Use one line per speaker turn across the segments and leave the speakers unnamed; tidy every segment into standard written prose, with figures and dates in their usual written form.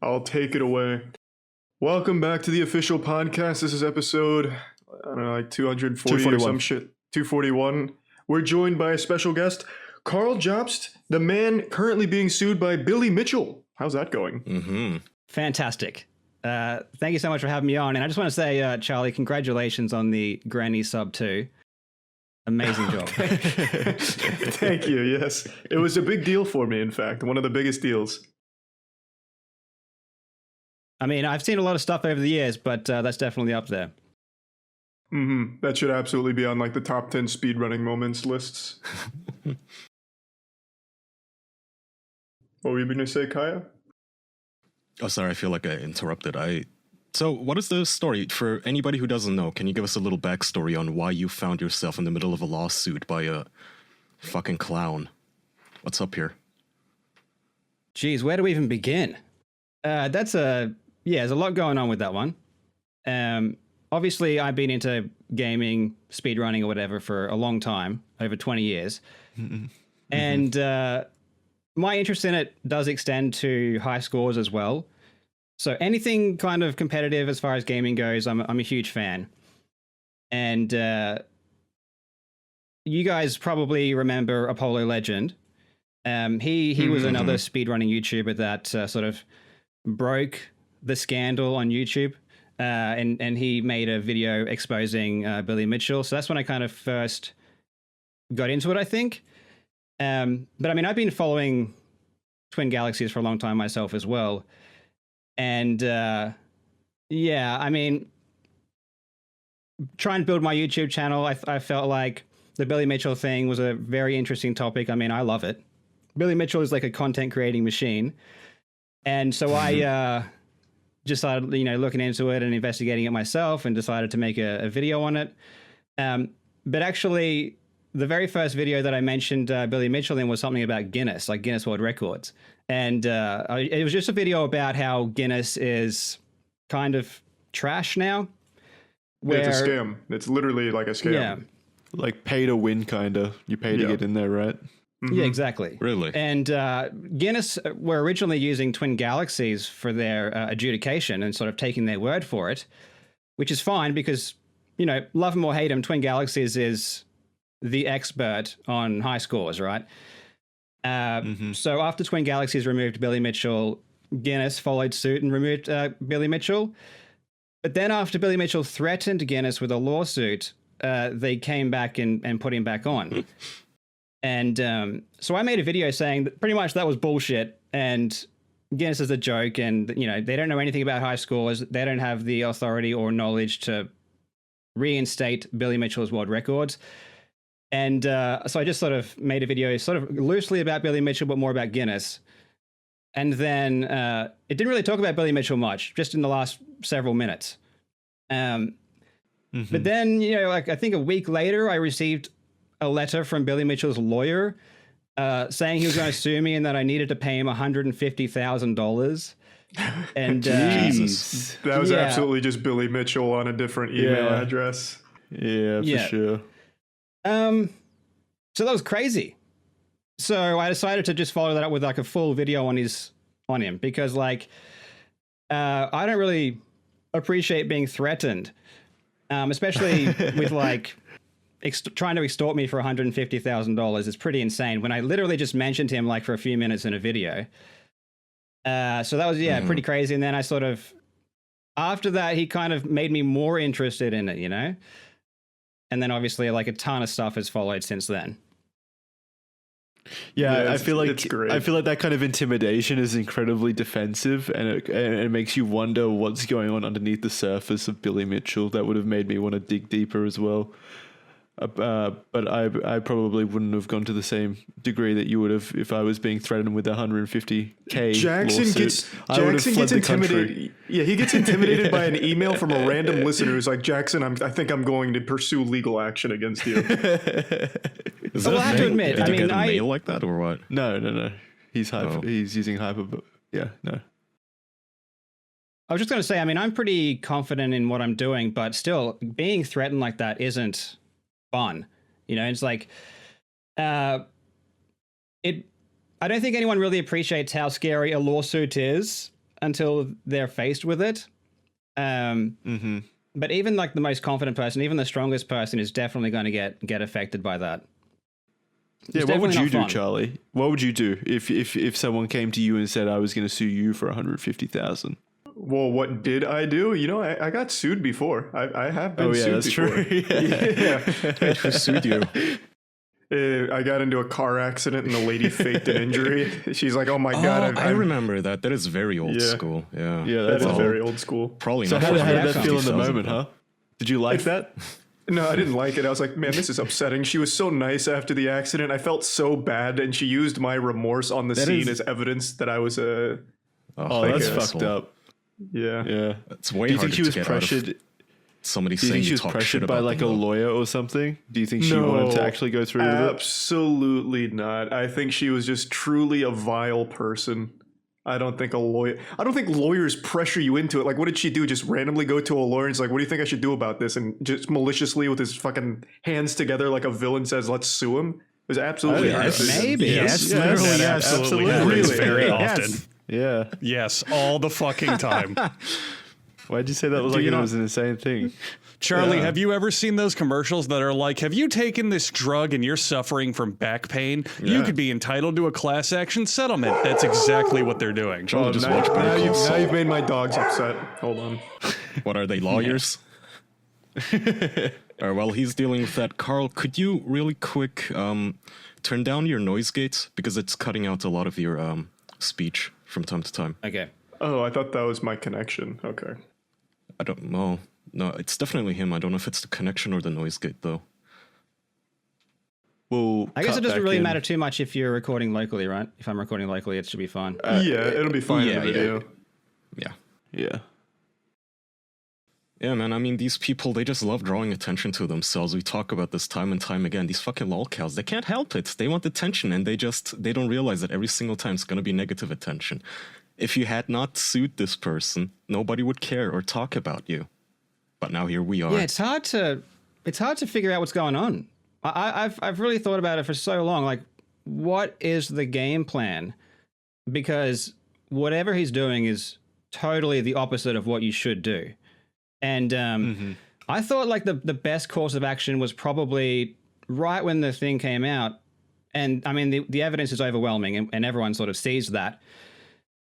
I'll take it away. Welcome back to the official podcast. This is episode, I don't know, like 240 or some shit. 241. We're joined by a special guest, Karl Jobst, the man currently being sued by Billy Mitchell. How's that going?
Fantastic. Thank you so much for having me on. And I just want to say, Charlie, congratulations on the Granny sub 2. Amazing job.
Thank you. Yes. It was a big deal for me, in fact. One of the biggest deals.
I mean, I've seen a lot of stuff over the years, but that's definitely up there.
That should absolutely be on like the top 10 speedrunning moments lists. What were you going to say, Kaya?
Oh, sorry. I feel like I interrupted. So what is the story? For anybody who doesn't know, can you give us a little backstory on why you found yourself in the middle of a lawsuit by a fucking clown? What's up here?
Geez, where do we even begin? There's a lot going on with that one. Obviously, I've been into gaming, speedrunning or whatever for a long time, over 20 years. And my interest in it does extend to high scores as well. So anything kind of competitive as far as gaming goes, I'm a huge fan. And you guys probably remember Apollo Legend. He was another speedrunning YouTuber that sort of broke the scandal on YouTube. And he made a video exposing Billy Mitchell. So that's when I kind of first got into it, I think. But I mean, I've been following Twin Galaxies for a long time myself as well. And I mean, trying to build my YouTube channel, I felt like the Billy Mitchell thing was a very interesting topic. I mean, I love it. Billy Mitchell is like a content creating machine. And so I just started, looking into it and investigating it myself and decided to make a video on it. But actually, the very first video that I mentioned Billy Mitchell in was something about Guinness, like Guinness World Records. And it was just a video about how Guinness is kind of trash now.
It's a scam. It's literally like a scam.
Yeah.
Like pay to win, kind of. You pay to get in there, right?
Yeah, exactly.
Really?
And Guinness were originally using Twin Galaxies for their adjudication and sort of taking their word for it, which is fine because, love them or hate them, Twin Galaxies is the expert on high scores, right? So after Twin Galaxies removed Billy Mitchell, Guinness followed suit and removed Billy Mitchell. But then after Billy Mitchell threatened Guinness with a lawsuit, they came back and put him back on. And so I made a video saying that pretty much that was bullshit and Guinness is a joke and, they don't know anything about high scores. They don't have the authority or knowledge to reinstate Billy Mitchell's world records. And so I just sort of made a video sort of loosely about Billy Mitchell, but more about Guinness. And then it didn't really talk about Billy Mitchell much, just in the last several minutes. But then, I think a week later, I received a letter from Billy Mitchell's lawyer saying he was going to sue me and that I needed to pay him $150,000. And
Jesus, that was absolutely just Billy Mitchell on a different email address.
Yeah, for sure.
So that was crazy. So I decided to just follow that up with like a full video on him because I don't really appreciate being threatened, especially with trying to extort me for $150,000 is pretty insane when I literally just mentioned him for a few minutes in a video. So that was, pretty crazy. And then I sort of, after that, he kind of made me more interested in it, And then obviously a ton of stuff has followed since then.
Yeah, I feel like
it's great.
I feel like that kind of intimidation is incredibly defensive, and it makes you wonder what's going on underneath the surface of Billy Mitchell. That would have made me want to dig deeper as well. But I probably wouldn't have gone to the same degree that you would have if I was being threatened with $150K.
Jackson gets intimidated. Yeah, he gets intimidated by an email from a random listener who's like, Jackson, I think I'm going to pursue legal action against you.
Well, I have to admit,
Did you get a mail like that or what?
No. He's using hyper. Yeah, no.
I was just going to say, I'm pretty confident in what I'm doing, but still being threatened like that isn't fun. It's like, I don't think anyone really appreciates how scary a lawsuit is. until they're faced with it. But even like the most confident person, even the strongest person, is definitely going to get affected by that.
Yeah, what would you do, Charlie? What would you do if someone came to you and said, I was going to sue you for 150,000?
Well, what did I do? You know, I got sued before. I have been sued
that's
before.
True.
Yeah.
Who sued you?
I got into a car accident and the lady faked an injury. She's like, "Oh my god!"
I remember that. That is very old school. Yeah,
Yeah,
That is very old school.
Probably
So
not.
how did that
150,000,
feel in the moment, huh? Did you like that?
No, I didn't like it. I was like, man, this is upsetting. She was so nice after the accident. I felt so bad, and she used my remorse on the scene as evidence that I was a.
Oh, that's fucked up.
Yeah.
Yeah.
It's way
Do you
harder
think she was
to get
pressured?
out of somebody
Do you
saying
think she
you
was
talk shit
pressured by
about
like a
them, though.
lawyer or something? Do you think she wanted to actually go through with it?
Absolutely not. I think she was just truly a vile person. I don't think lawyers pressure you into it. Like, what did she do? Just randomly go to a lawyer and say, like, what do you think I should do about this? And just maliciously with his fucking hands together like a villain says, let's sue him. It was absolutely
maybe.
Yes,
Yes.
literally, absolutely happens very often.
Yeah.
Yes, all the fucking time.
Why'd you say that was like it was an insane thing?
Charlie, have you ever seen those commercials that are like, have you taken this drug and you're suffering from back pain? You could be entitled to a class action settlement. That's exactly what they're doing.
Oh,
Just
now,
watch Better
now,
Call Saul.
you've made my dogs upset. Hold on.
What are they, lawyers? While he's dealing with that, Karl, could you really quick turn down your noise gate? Because it's cutting out a lot of your speech from time to time.
Okay.
Oh, I thought that was my connection. Okay.
I don't know. No, it's definitely him. I don't know if it's the connection or the noise gate, though.
We'll
I guess
cut
it doesn't
back
really
in.
matter too much if you're recording locally, right? If I'm recording locally, it should be fine.
Yeah, it'll be fine in the video.
Yeah.
Yeah.
Yeah, man, I mean, these people, they just love drawing attention to themselves. We talk about this time and time again. These fucking lolcows, they can't help it. They want attention, and they don't realize that every single time it's going to be negative attention. If you had not sued this person, nobody would care or talk about you. But now here we are.
Yeah, it's hard to figure out what's going on. I've really thought about it for so long. Like, what is the game plan? Because whatever he's doing is totally the opposite of what you should do. And I thought like the best course of action was probably right when the thing came out. And I mean, the evidence is overwhelming and everyone sort of sees that.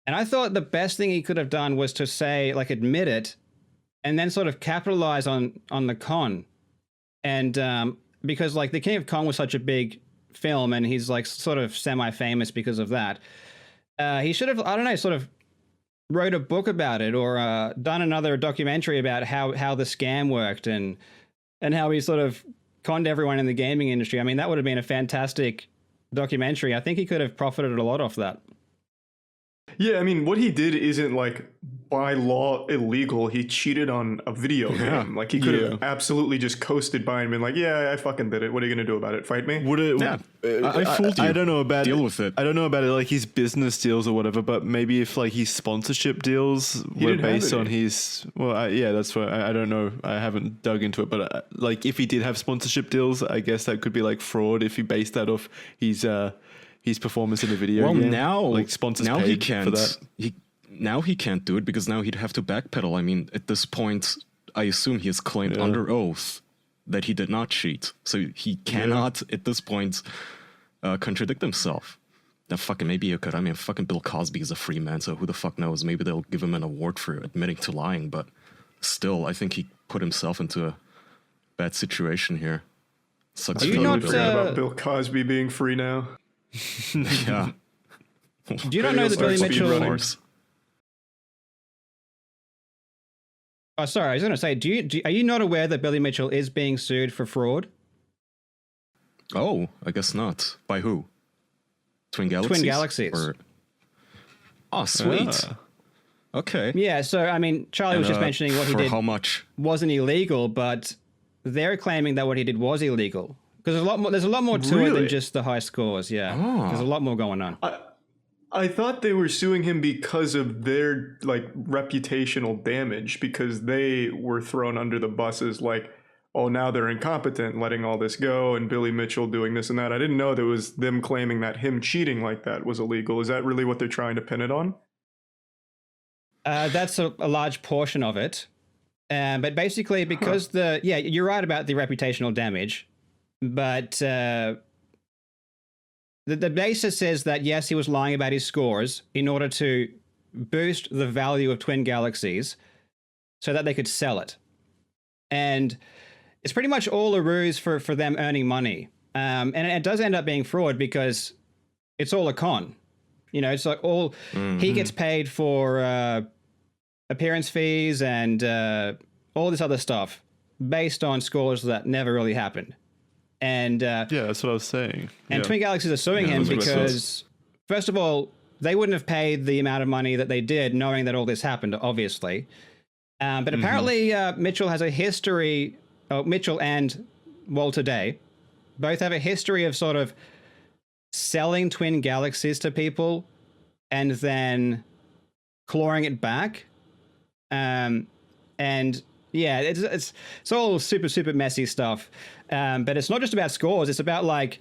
And I thought the best thing he could have done was to say, like, admit it and then sort of capitalize on the con. And because like The King of Kong was such a big film and he's like sort of semi-famous because of that, he should have, I don't know, sort of wrote a book about it or done another documentary about how the scam worked and how he sort of conned everyone in the gaming industry. I mean, that would have been a fantastic documentary. I think he could have profited a lot off that.
Yeah, I mean, what he did isn't like by law illegal. He cheated on a video game. Like he could have absolutely just coasted by and been like, "Yeah, I fucking did it. What are you gonna do about it? Fight me?"
Would it?
Yeah, I fooled you.
I don't know about
Deal with it.
I don't know about it, like his business deals or whatever. But maybe if like his sponsorship deals were
didn't have
based
any.
on his, well, yeah, that's what I don't know. I haven't dug into it, but like if he did have sponsorship deals, I guess that could be like fraud if he based that off his performance in the video game.
Now,
like sponsors
now
paid
he can't.
for that.
Now he can't do it because now he'd have to backpedal. I mean, at this point, I assume he has claimed under oath that he did not cheat, so he cannot at this point contradict himself. Now, fucking maybe you could. I mean, fucking Bill Cosby is a free man, so who the fuck knows? Maybe they'll give him an award for admitting to lying, but still, I think he put himself into a bad situation here. Sucks
Are you
for
not,
Bill.
Forgot about Bill Cosby being free now.
Yeah.
Do you not know that
Maybe
Billy
I'll start
Mitchell?
speedrunning.
Oh, sorry, I was going to say, are you not aware that Billy Mitchell is being sued for fraud?
Oh, I guess not. By who? Twin Galaxies?
Twin Galaxies.
Oh, sweet. Okay.
Yeah, so I mean, Charlie was just mentioning what he
for
did
how much?
wasn't illegal, but they're claiming that what he did was illegal. Because there's a lot more to it
Really?
than just the high scores. Yeah, there's a lot more going on.
I thought they were suing him because of their like reputational damage because they were thrown under the buses like, oh, now they're incompetent, letting all this go, and Billy Mitchell doing this and that. I didn't know there was them claiming that him cheating like that was illegal. Is that really what they're trying to pin it on?
That's a large portion of it. But basically, because you're right about the reputational damage, but the basis says that yes, he was lying about his scores in order to boost the value of Twin Galaxies so that they could sell it. And it's pretty much all a ruse for them earning money. And it does end up being fraud because it's all a con. You know, it's like he gets paid for appearance fees and all this other stuff based on scores that never really happened. And
that's what I was saying.
And Twin Galaxies are suing him because, first of all, they wouldn't have paid the amount of money that they did knowing that all this happened, obviously. But apparently Mitchell has a history, Mitchell and Walter Day both have a history of sort of selling Twin Galaxies to people and then clawing it back. And yeah, it's all super messy stuff. But it's not just about scores. It's about like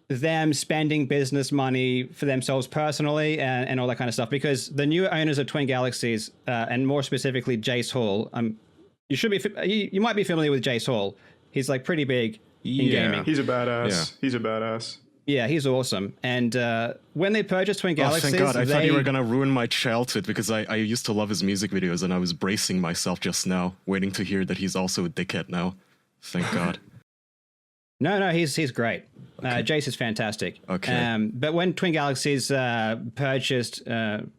them spending business money for themselves personally and all that kind of stuff. Because the new owners of Twin Galaxies, and more specifically Jace Hall, you might be familiar with Jace Hall. He's like pretty big in gaming.
He's a badass.
Yeah.
He's a badass.
Yeah, he's awesome. And when they purchased Twin Galaxies,
thank God! I thought you were gonna ruin my childhood because I used to love his music videos, and I was bracing myself just now, waiting to hear that he's also a dickhead now. Thank God.
No, he's great.
Okay.
Jace is fantastic.
Okay.
But when Twin Galaxies purchased, when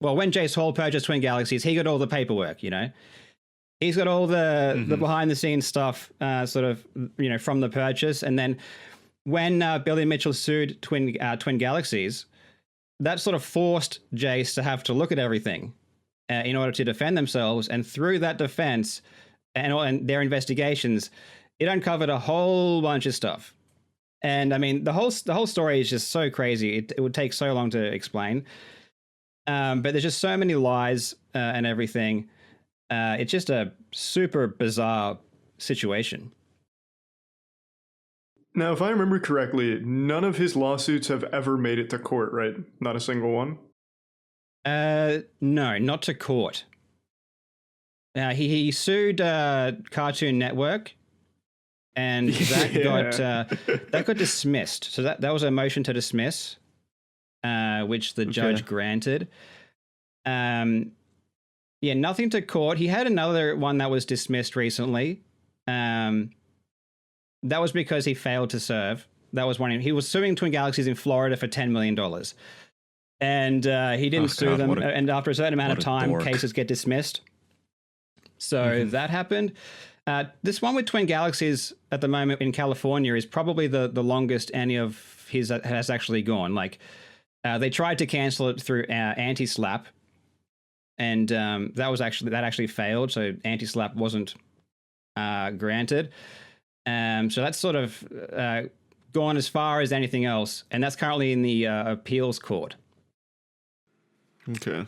Jace Hall purchased Twin Galaxies, he got all the paperwork. You know, he's got all the behind the scenes stuff, sort of, you know, from the purchase. And then when Billy Mitchell sued Twin Galaxies, that sort of forced Jace to have to look at everything in order to defend themselves. And through that defense and their investigations, it uncovered a whole bunch of stuff. And I mean, the whole story is just so crazy. It would take so long to explain. But there's just so many lies and everything. It's just a super bizarre situation.
Now, if I remember correctly, none of his lawsuits have ever made it to court, right? Not a single one?
No, not to court. He sued Cartoon Network, and that got dismissed. So that was a motion to dismiss, which the judge granted. Nothing to court. He had another one that was dismissed recently. That was because he failed to serve. That was one. He was suing Twin Galaxies in Florida for $10 million. And he didn't sue them. And after a certain amount of time, cases get dismissed. So that happened. This one with Twin Galaxies at the moment in California is probably the longest any of his has actually gone. Like, they tried to cancel it through anti-slap. And that actually failed. So anti-slap wasn't granted. So that's sort of gone as far as anything else, and that's currently in the appeals court.
Okay.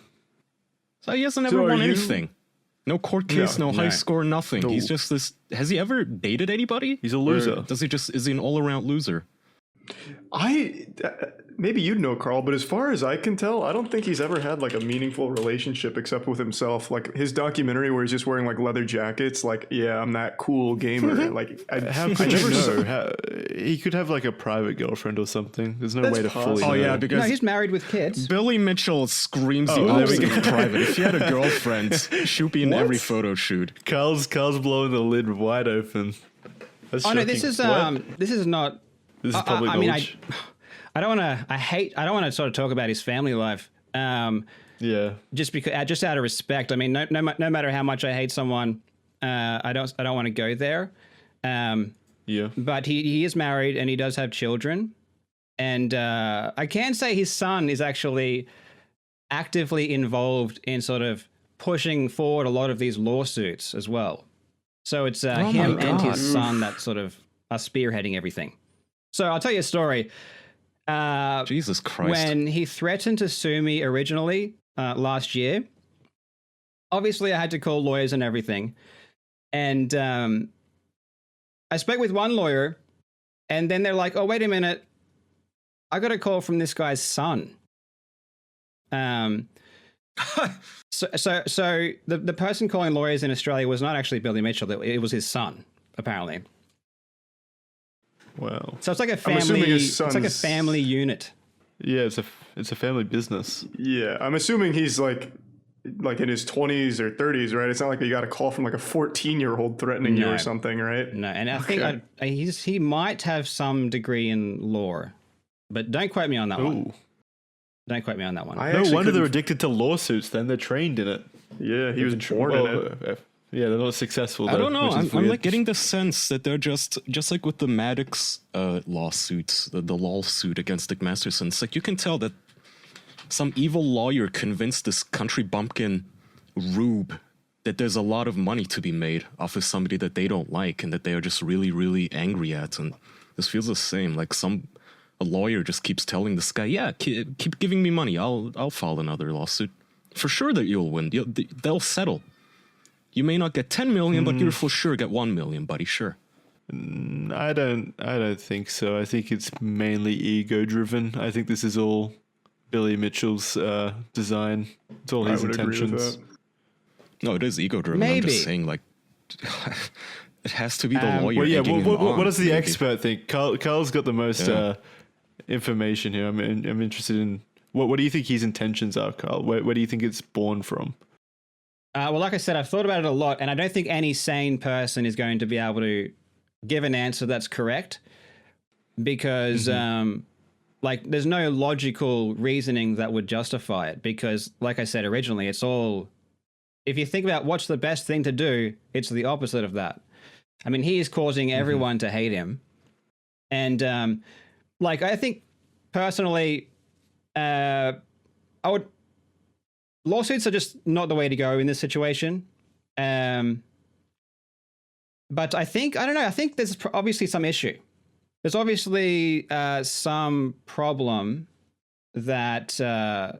So he hasn't ever won anything. No court case, no high score, nothing. No. He's just this. Has he ever dated anybody?
He's a loser.
Is he an all-around loser?
Maybe you'd know, Karl, but as far as I can tell, I don't think he's ever had like a meaningful relationship except with himself. Like his documentary where he's just wearing like leather jackets, like, yeah, I'm that cool gamer. Like I never know.
He could have like a private girlfriend or something. There's no way to fully know.
Oh yeah, because
he's married with kids.
Billy Mitchell screams the opposite of private. If he had a girlfriend, she'd be in every photo shoot.
Carl's blowing the lid wide open. That's shocking.
No, this is not.
This is public knowledge.
I don't want to sort of talk about his family life. Just out of respect. I mean, no matter how much I hate someone, I don't want to go there. But he is married and he does have children, and I can say his son is actually actively involved in sort of pushing forward a lot of these lawsuits as well. So it's him and his son that sort of are spearheading everything. So I'll tell you a story.
Jesus Christ.
When he threatened to sue me originally last year, obviously I had to call lawyers and everything. And I spoke with one lawyer, and then they're like, oh, wait a minute. I got a call from this guy's son. So the person calling lawyers in Australia was not actually Billy Mitchell. It was his son, apparently.
Wow.
So it's like a
I'm assuming
family.
his
It's like a
son's-
family unit.
Yeah, it's a family business.
Yeah, I'm assuming he's like in his 20s or 30s, right? It's not like you got a call from like a 14-year-old threatening you
No.
or something, right?
No, and I
Okay.
think he might have some degree in law, but don't quote me on that one.
Ooh.
Don't quote me on that one.
I
No
actually
wonder they're
couldn't-
addicted to lawsuits. Then they're trained in it.
Yeah, he was born in it.
Yeah, they're not successful.
I
though,
don't know.
which is
I'm
weird.
like getting the sense that they're just like with the Maddox lawsuits, the lawsuit against Dick Masterson. It's like you can tell that some evil lawyer convinced this country bumpkin rube that there's a lot of money to be made off of somebody that they don't like and that they are just really, really angry at. And this feels the same. Like a lawyer just keeps telling this guy, yeah, keep giving me money. I'll file another lawsuit. For sure that you'll win. They'll settle. You may not get 10 million, but you'll for sure get 1 million, buddy. Sure.
I don't think so. I think it's mainly ego driven. I think this is all Billy Mitchell's design. It's all his
I would agree with
intentions.
that.
No, it is ego driven. I'm
Maybe.
just saying, like, it has to be the lawyer.
Well, yeah.
egging him
What
on,
does the
maybe.
expert think? Carl's got the most
Yeah.
information here. I'm interested in what do you think his intentions are, Karl? Where do you think it's born from?
Well, like I said, I've thought about it a lot, and I don't think any sane person is going to be able to give an answer that's correct because, like, there's no logical reasoning that would justify it. Because, like I said originally, it's all. If you think about what's the best thing to do, it's the opposite of that. I mean, he is causing everyone to hate him, and like I think personally, lawsuits are just not the way to go in this situation. But I don't know. I think there's obviously some issue. There's obviously some problem that I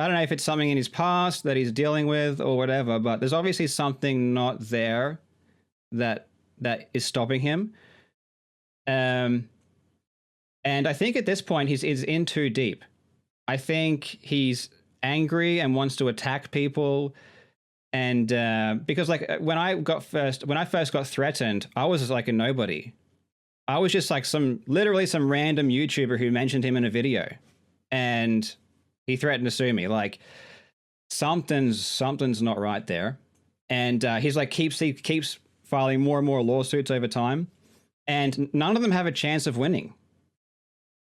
don't know if it's something in his past that he's dealing with or whatever, but there's obviously something not there that is stopping him. And I think at this point he's in too deep. I think he's angry and wants to attack people. And because like when I first got threatened, I was just like a nobody. I was just like literally some random YouTuber who mentioned him in a video, and he threatened to sue me. Like something's not right there. And he's like keeps filing more and more lawsuits over time, and none of them have a chance of winning.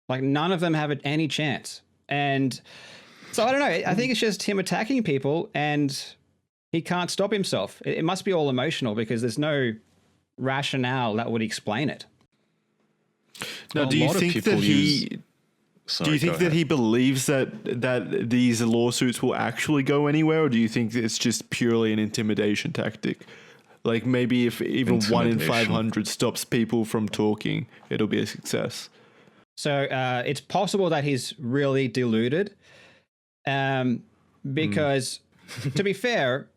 Like none of them have any chance. And so I don't know. I think it's just him attacking people, and he can't stop himself. It must be all emotional because there's no rationale that would explain it.
Now,
Well,
do
a
you
lot of
think
people
that he?
Sorry,
Do you
go
think that
ahead.
he believes that these lawsuits will actually go anywhere, or do you think it's just purely an intimidation tactic? Like maybe if even 1 in
Intimidation.
500 stops people from talking, it'll be a success.
So it's possible that he's really deluded. Because to be fair,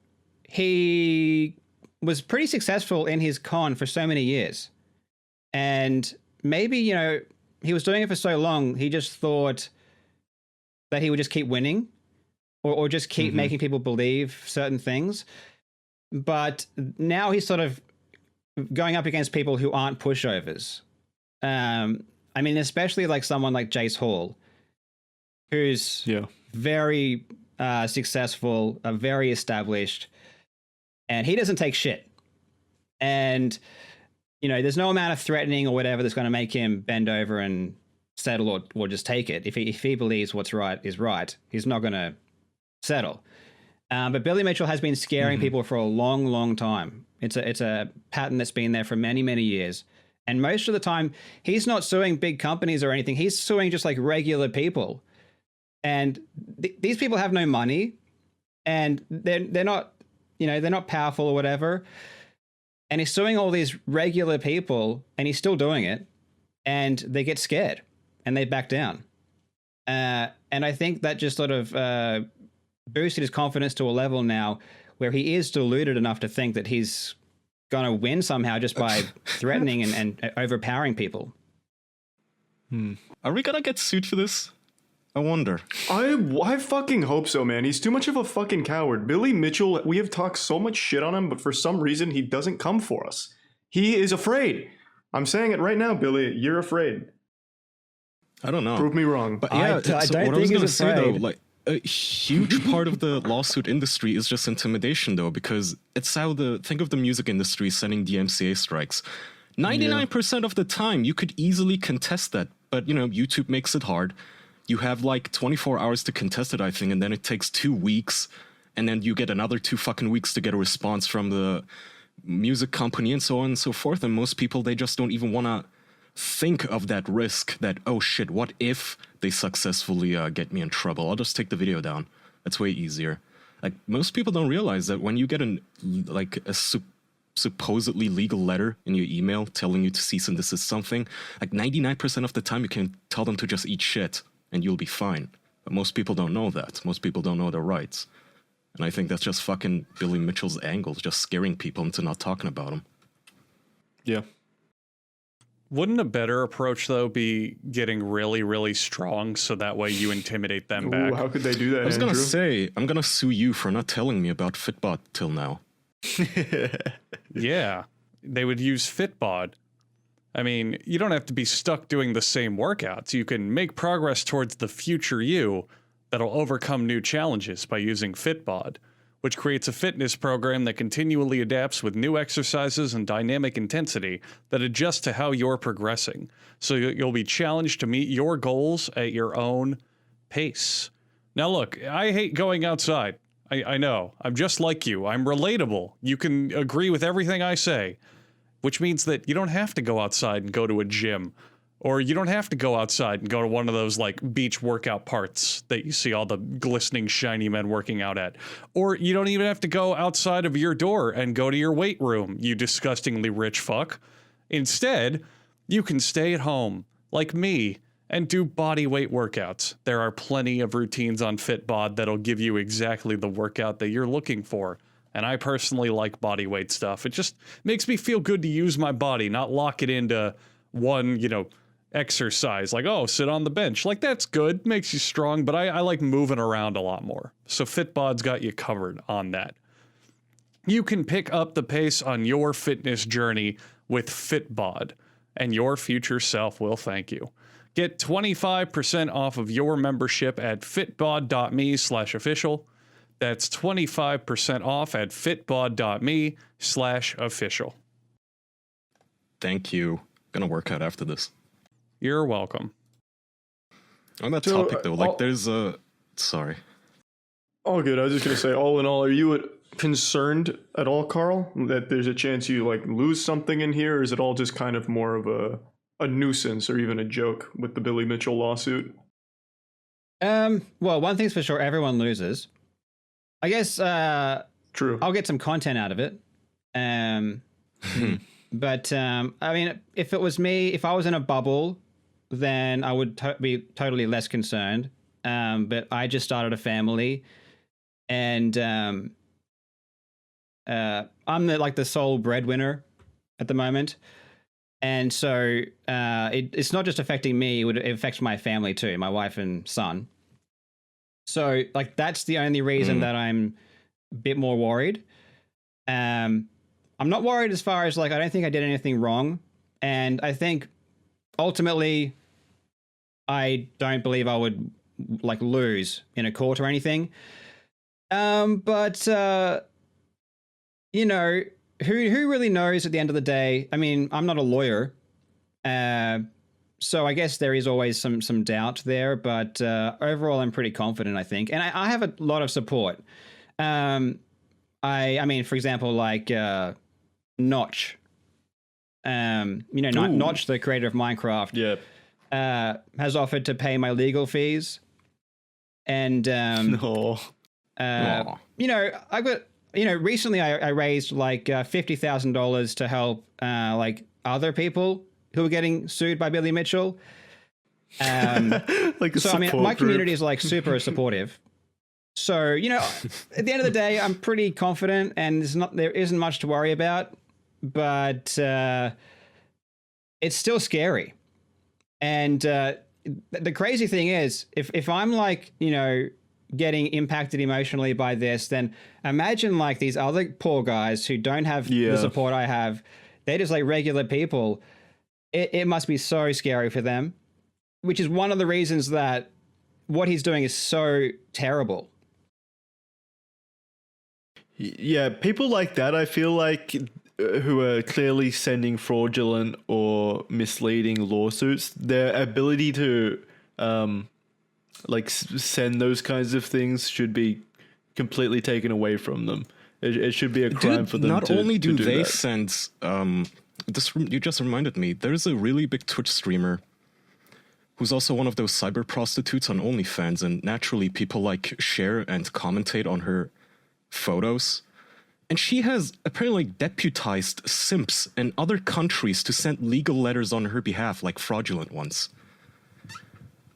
he was pretty successful in his con for so many years. And maybe, he was doing it for so long, he just thought that he would just keep winning or just keep making people believe certain things. But now he's sort of going up against people who aren't pushovers. I mean, especially like someone like Jace Hall, who's very successful, very established, and he doesn't take shit. And, there's no amount of threatening or whatever that's going to make him bend over and settle or just take it. If he believes what's right is right, he's not going to settle. But Billy Mitchell has been scaring people for a long, long time. It's a pattern that's been there for many, many years. And most of the time, he's not suing big companies or anything. He's suing just like regular people. And these people have no money, and they're not, they're not powerful or whatever. And he's suing all these regular people, and he's still doing it. And they get scared, and they back down. And I think that just sort of boosted his confidence to a level now where he is deluded enough to think that he's going to win somehow just by threatening and overpowering people.
Are we gonna get sued for this? I wonder.
I fucking hope so, man. He's too much of a fucking coward. Billy Mitchell, we have talked so much shit on him, but for some reason he doesn't come for us. He is afraid. I'm saying it right now, Billy. You're afraid.
I don't know.
Prove me wrong.
But yeah,
I don't
what I was
think
gonna
he's
say though,
afraid.
like a huge part of the lawsuit industry is just intimidation, though, because it's how think of the music industry sending DMCA strikes. 99% of the time, you could easily contest that, but YouTube makes it hard. You have like 24 hours to contest it, I think, and then it takes 2 weeks, and then you get another 2 fucking weeks to get a response from the music company and so on and so forth. And most people, they just don't even want to think of that risk that, oh shit, what if they successfully get me in trouble? I'll just take the video down. That's way easier. Like, most people don't realize that when you get a supposedly legal letter in your email telling you to cease and desist something, like 99% of the time you can tell them to just eat shit and you'll be fine. But most people don't know that. Most people don't know their rights. And I think that's just fucking Billy Mitchell's angle, just scaring people into not talking about him.
Yeah.
Wouldn't a better approach, though, be getting really, really strong so that way you intimidate them back?
Ooh, how could they do that,
I was going to
Andrew?
say, I'm going to sue you for not telling me about FitBod till now.
Yeah, they would use FitBod. I mean, you don't have to be stuck doing the same workouts. You can make progress towards the future you that'll overcome new challenges by using FitBod, which creates a fitness program that continually adapts with new exercises and dynamic intensity that adjust to how you're progressing. So you'll be challenged to meet your goals at your own pace. Now look, I hate going outside. I know. I'm just like you. I'm relatable. You can agree with everything I say, which means that you don't have to go outside and go to a gym, or you don't have to go outside and go to one of those like beach workout parts that you see all the glistening shiny men working out at. Or you don't even have to go outside of your door and go to your weight room, you disgustingly rich fuck. Instead, you can stay at home, like me, and do body weight workouts. There are plenty of routines on FitBod that'll give you exactly the workout that you're looking for. And I personally like body weight stuff. It just makes me feel good to use my body, not lock it into one, exercise. Like, oh, sit on the bench. Like, that's good, makes you strong, but I like moving around a lot more. So FitBod's got you covered on that. You can pick up the pace on your fitness journey with FitBod, and your future self will thank you. Get 25% off of your membership at fitbod.me/official. That's 25% off at fitbod.me/official.
Thank you. Gonna work out after this.
You're welcome.
On that topic, though, there's a... Sorry.
All good. I was just going to say, all in all, are you concerned at all, Karl, that there's a chance you lose something in here? Or is it all just kind of more of a nuisance or even a joke with the Billy Mitchell lawsuit?
Well, one thing's for sure, everyone loses. I guess
True.
I'll get some content out of it. But I mean, if it was me, if I was in a bubble, then I would be totally less concerned. But I just started a family, and I'm the sole breadwinner at the moment. And so it's not just affecting me, it affects my family too, my wife and son. So that's the only reason that I'm a bit more worried. I'm not worried as far as I don't think I did anything wrong. And I think ultimately I don't believe I would lose in a court or anything. But who really knows at the end of the day? I mean, I'm not a lawyer. So I guess there is always some doubt there, but overall I'm pretty confident, I think. And I have a lot of support. I mean, for example, Notch. Notch, the creator of Minecraft, has offered to pay my legal fees. And
No.
I got recently I raised $50,000 to help other people who are getting sued by Billy Mitchell. So I mean, my community is super supportive. So at the end of the day, I'm pretty confident, and there isn't much to worry about. But it's still scary, and the crazy thing is, if I'm like, getting impacted emotionally by this, then imagine like these other poor guys who don't have the support I have. They're just like regular people. It must be so scary for them, which is one of the reasons that what he's doing is so terrible.
Yeah, people like that, I feel like, who are clearly sending fraudulent or misleading lawsuits, their ability to send those kinds of things should be completely taken away from them. It should be a crime for them
not
to
only do
to
they
that.
send you just reminded me, there's a really big Twitch streamer who's also one of those cyber prostitutes on OnlyFans, and naturally people like share and commentate on her photos. And she has apparently deputized simps in other countries to send legal letters on her behalf, like fraudulent ones.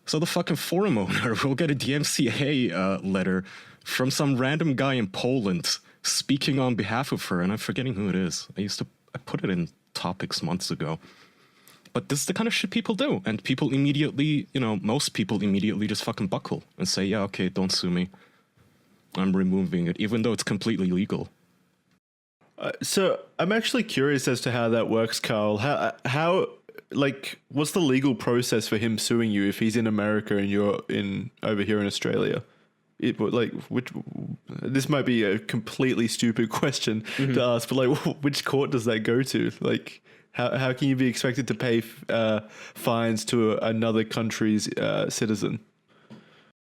So the fucking forum owner will get a DMCA letter from some random guy in Poland speaking on behalf of her, and I'm forgetting who it is. I put it in topics months ago. But this is the kind of shit people do, and people immediately, most people immediately just fucking buckle and say, yeah, okay, don't sue me. I'm removing it, even though it's completely legal.
So I'm actually curious as to how that works, Karl. How what's the legal process for him suing you if he's in America and you're over here in Australia? This might be a completely stupid question to ask, but which court does that go to? Like, how can you be expected to pay fines to another country's citizen?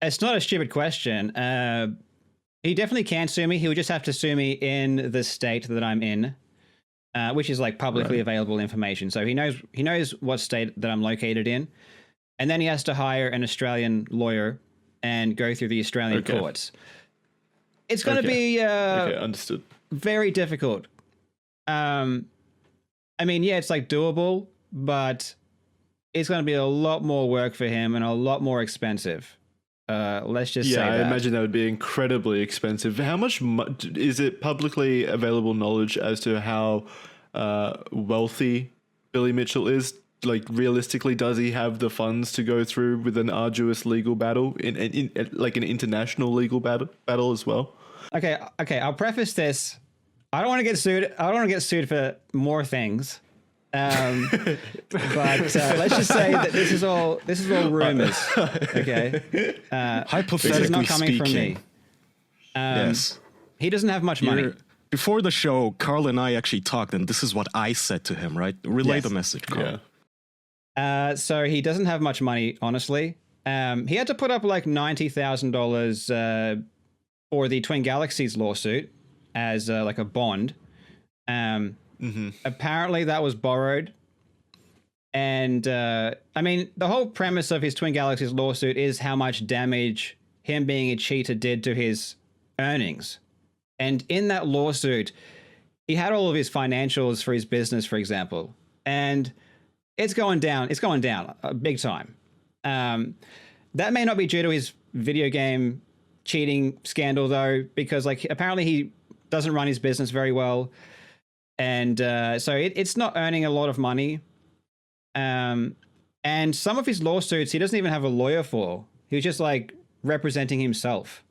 It's not a stupid question. He definitely can sue me. He would just have to sue me in the state that I'm in, which is like publicly available information. So he knows what state that I'm located in, and then he has to hire an Australian lawyer and go through the Australian courts. It's going to be
understood.
Very difficult. I mean, yeah, it's like doable, but it's going to be a lot more work for him and a lot more expensive. Let's just say that.
I imagine that would be incredibly expensive. How much is it publicly available knowledge as to how wealthy Billy Mitchell is? Like, realistically, does he have the funds to go through with an arduous legal battle, in like an international legal battle as well?
Okay. I'll preface this. I don't want to get sued. I don't want to get sued for more things. But let's just say that this is all rumors. Okay.
Hypothetically
this is not coming
speaking,
from me.
Yes.
He doesn't have much money.
Before the show, Karl and I actually talked, and this is what I said to him, right? Relay the message, Karl.
Yeah. So he doesn't have much money, honestly. He had to put up like $90,000 for the Twin Galaxies lawsuit as like a bond. Apparently that was borrowed. And I mean, the whole premise of his Twin Galaxies lawsuit is how much damage him being a cheater did to his earnings. And in that lawsuit, he had all of his financials for his business, for example. And it's going down. It's going down big time. That may not be due to his video game cheating scandal, though, because like apparently he doesn't run his business very well. And so it's not earning a lot of money. And some of his lawsuits, he doesn't even have a lawyer for. He was just like representing himself.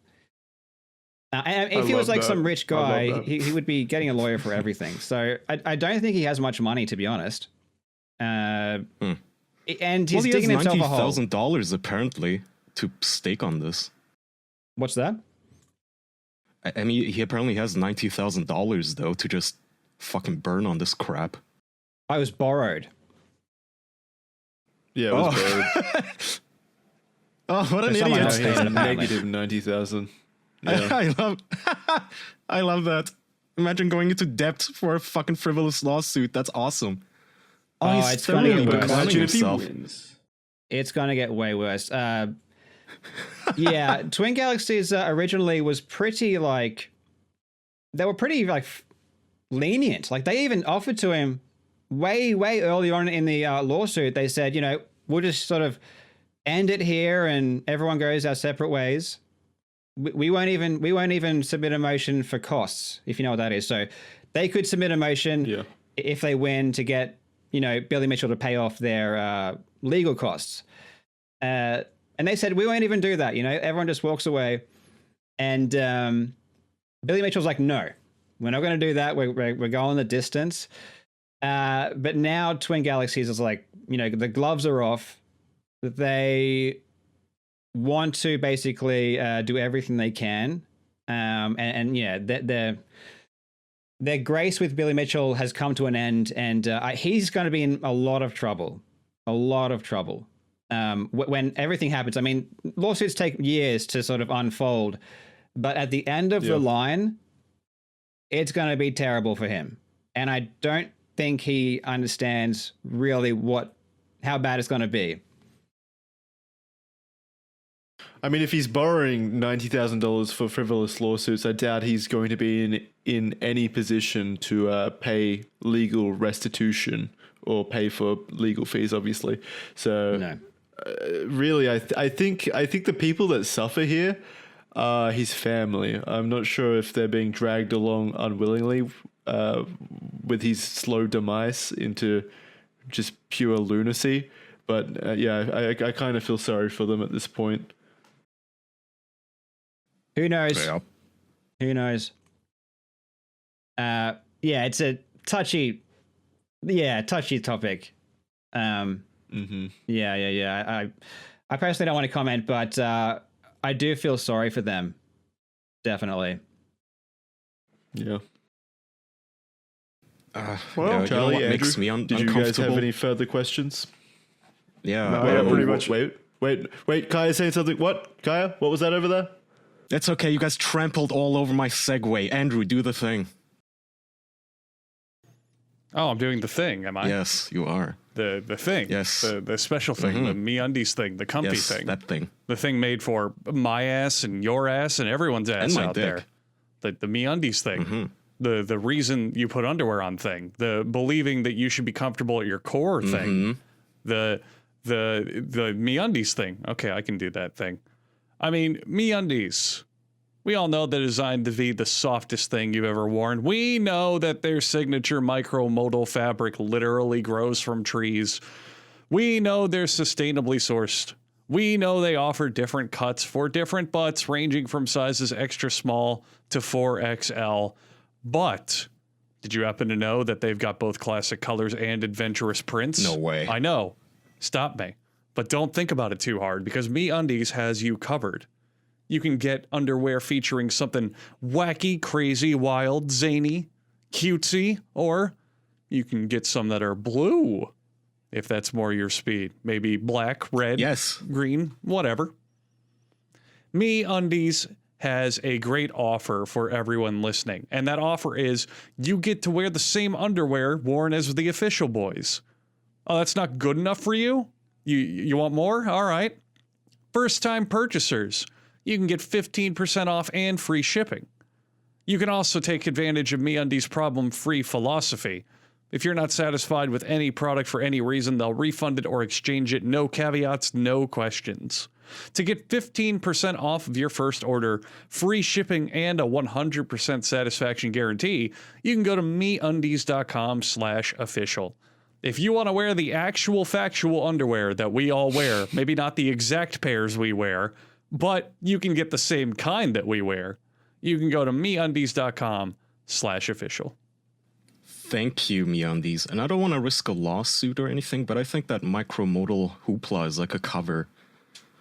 And if he was like some rich guy, he would be getting a lawyer for everything. So I don't think he has much money, to be honest. And he's digging himself a hole.
$90,000 apparently to stake on this.
What's that?
I mean, he apparently has $90,000 though to just fucking burn on this crap.
I was borrowed.
Yeah, it was borrowed.
Oh, what an
someone
idiot!
else paid it, apparently.
Negative 90,000. Yeah.
I love that. Imagine going into debt for a fucking frivolous lawsuit. That's awesome.
Oh,
he's
it's gonna
thoroughly
get worse.
becoming
Imagine if he
himself.
wins.
It's going to get way worse. Yeah, Twin Galaxies originally was pretty like, they were pretty like lenient. Like they even offered to him way early on in the lawsuit. They said, you know, we'll just sort of end it here and everyone goes our separate ways. We won't even submit a motion for costs, if you know what that is. So they could submit a motion if they win to get, you know, Billy Mitchell to pay off their legal costs. And they said, we won't even do that. You know, everyone just walks away. And Billy Mitchell's like, no, we're not going to do that. We're going the distance. But now Twin Galaxies is like, you know, the gloves are off. They want to basically do everything they can. And yeah, their grace with Billy Mitchell has come to an end. And he's going to be in a lot of trouble. When everything happens. I mean, lawsuits take years to sort of unfold. But at the end of the line, it's going to be terrible for him. And I don't think he understands really how bad it's going to be.
I mean, if he's borrowing $90,000 for frivolous lawsuits, I doubt he's going to be in any position to pay legal restitution or pay for legal fees, obviously. So,
No.
Really, I think the people that suffer here are his family. I'm not sure if they're being dragged along unwillingly with his slow demise into just pure lunacy. But I kind of feel sorry for them at this point.
Who knows?
Yeah.
Who knows? Yeah, it's a touchy topic. Yeah. I personally don't want to comment, but I do feel sorry for them. Definitely.
Yeah.
Well,
Charlie,
what makes
Andrew,
me
did you guys
uncomfortable?
have any further questions?
Yeah.
No, yeah, pretty much.
Wait. Kaya saying something. What? Kaya? What was that over there?
It's okay. You guys trampled all over my segue. Andrew, do the thing.
Oh, I'm doing the thing, am I?
Yes, you are.
The thing.
Yes.
The special thing, the MeUndies thing, the comfy
Yes,
thing.
that thing.
The thing made for my ass and your ass and everyone's ass
my
out
dick.
there. The MeUndies thing. The reason you put underwear on thing. The believing that you should be comfortable at your core thing. The MeUndies thing. Okay, I can do that thing. I mean, MeUndies. We all know they're designed to be the softest thing you've ever worn. We know that their signature micromodal fabric literally grows from trees. We know they're sustainably sourced. We know they offer different cuts for different butts, ranging from sizes extra small to 4XL. But did you happen to know that they've got both classic colors and adventurous prints?
No way.
I know. Stop me. But don't think about it too hard, because MeUndies has you covered. You can get underwear featuring something wacky, crazy, wild, zany, cutesy, or you can get some that are blue, if that's more your speed. Maybe black, red,
Yes.
green, whatever. MeUndies has a great offer for everyone listening, and that offer is you get to wear the same underwear worn as the official boys. Oh, that's not good enough for you? You want more? All right. First-time purchasers, you can get 15% off and free shipping. You can also take advantage of MeUndies' problem-free philosophy. If you're not satisfied with any product for any reason, they'll refund it or exchange it. No caveats, no questions. To get 15% off of your first order, free shipping, and a 100% satisfaction guarantee, you can go to MeUndies.com/official. If you want to wear the actual factual underwear that we all wear, maybe not the exact pairs we wear, but you can get the same kind that we wear, you can go to MeUndies.com/official.
Thank you, MeUndies. And I don't want to risk a lawsuit or anything, but I think that micromodal hoopla is like a cover,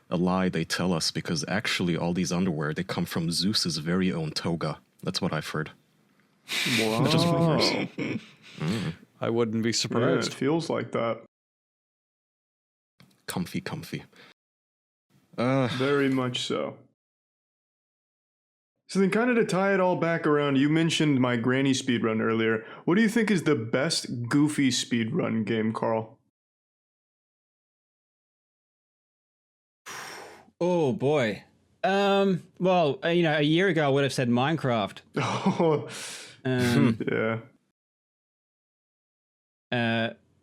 a lie they tell us, because actually all these underwear, they come from Zeus's very own toga. That's what I've heard.
Wow.
Just rumors.
I wouldn't be
Yeah,
surprised.
it feels like that.
Comfy.
Very much so. So then kind of to tie it all back around, you mentioned my granny speedrun earlier. What do you think is the best goofy speedrun game, Karl?
Oh boy. Well, a year ago I would have said Minecraft.
Oh, yeah.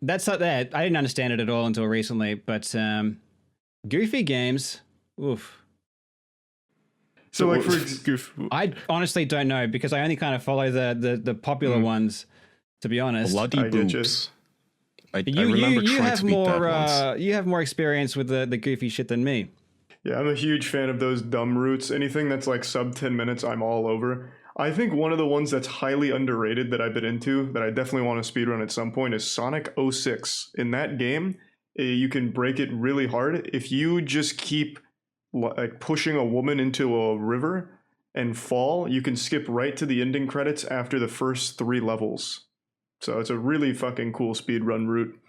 That's not that. I didn't understand it at all until recently, but goofy games. Oof.
So like for
I honestly don't know, because I only kind of follow the popular ones, to be honest.
Bloody
I get you.
boobs. I remember
you
trying
have
to beat that
more
once.
you have more experience with the goofy shit than me.
Yeah, I'm a huge fan of those dumb routes. Anything that's like sub 10 minutes, I'm all over. I think one of the ones that's highly underrated that I've been into that I definitely want to speedrun at some point is Sonic 06. In that game, you can break it really hard if you just keep like pushing a woman into a river and fall. You can skip right to the ending credits after the first 3 levels. So it's a really fucking cool speedrun route.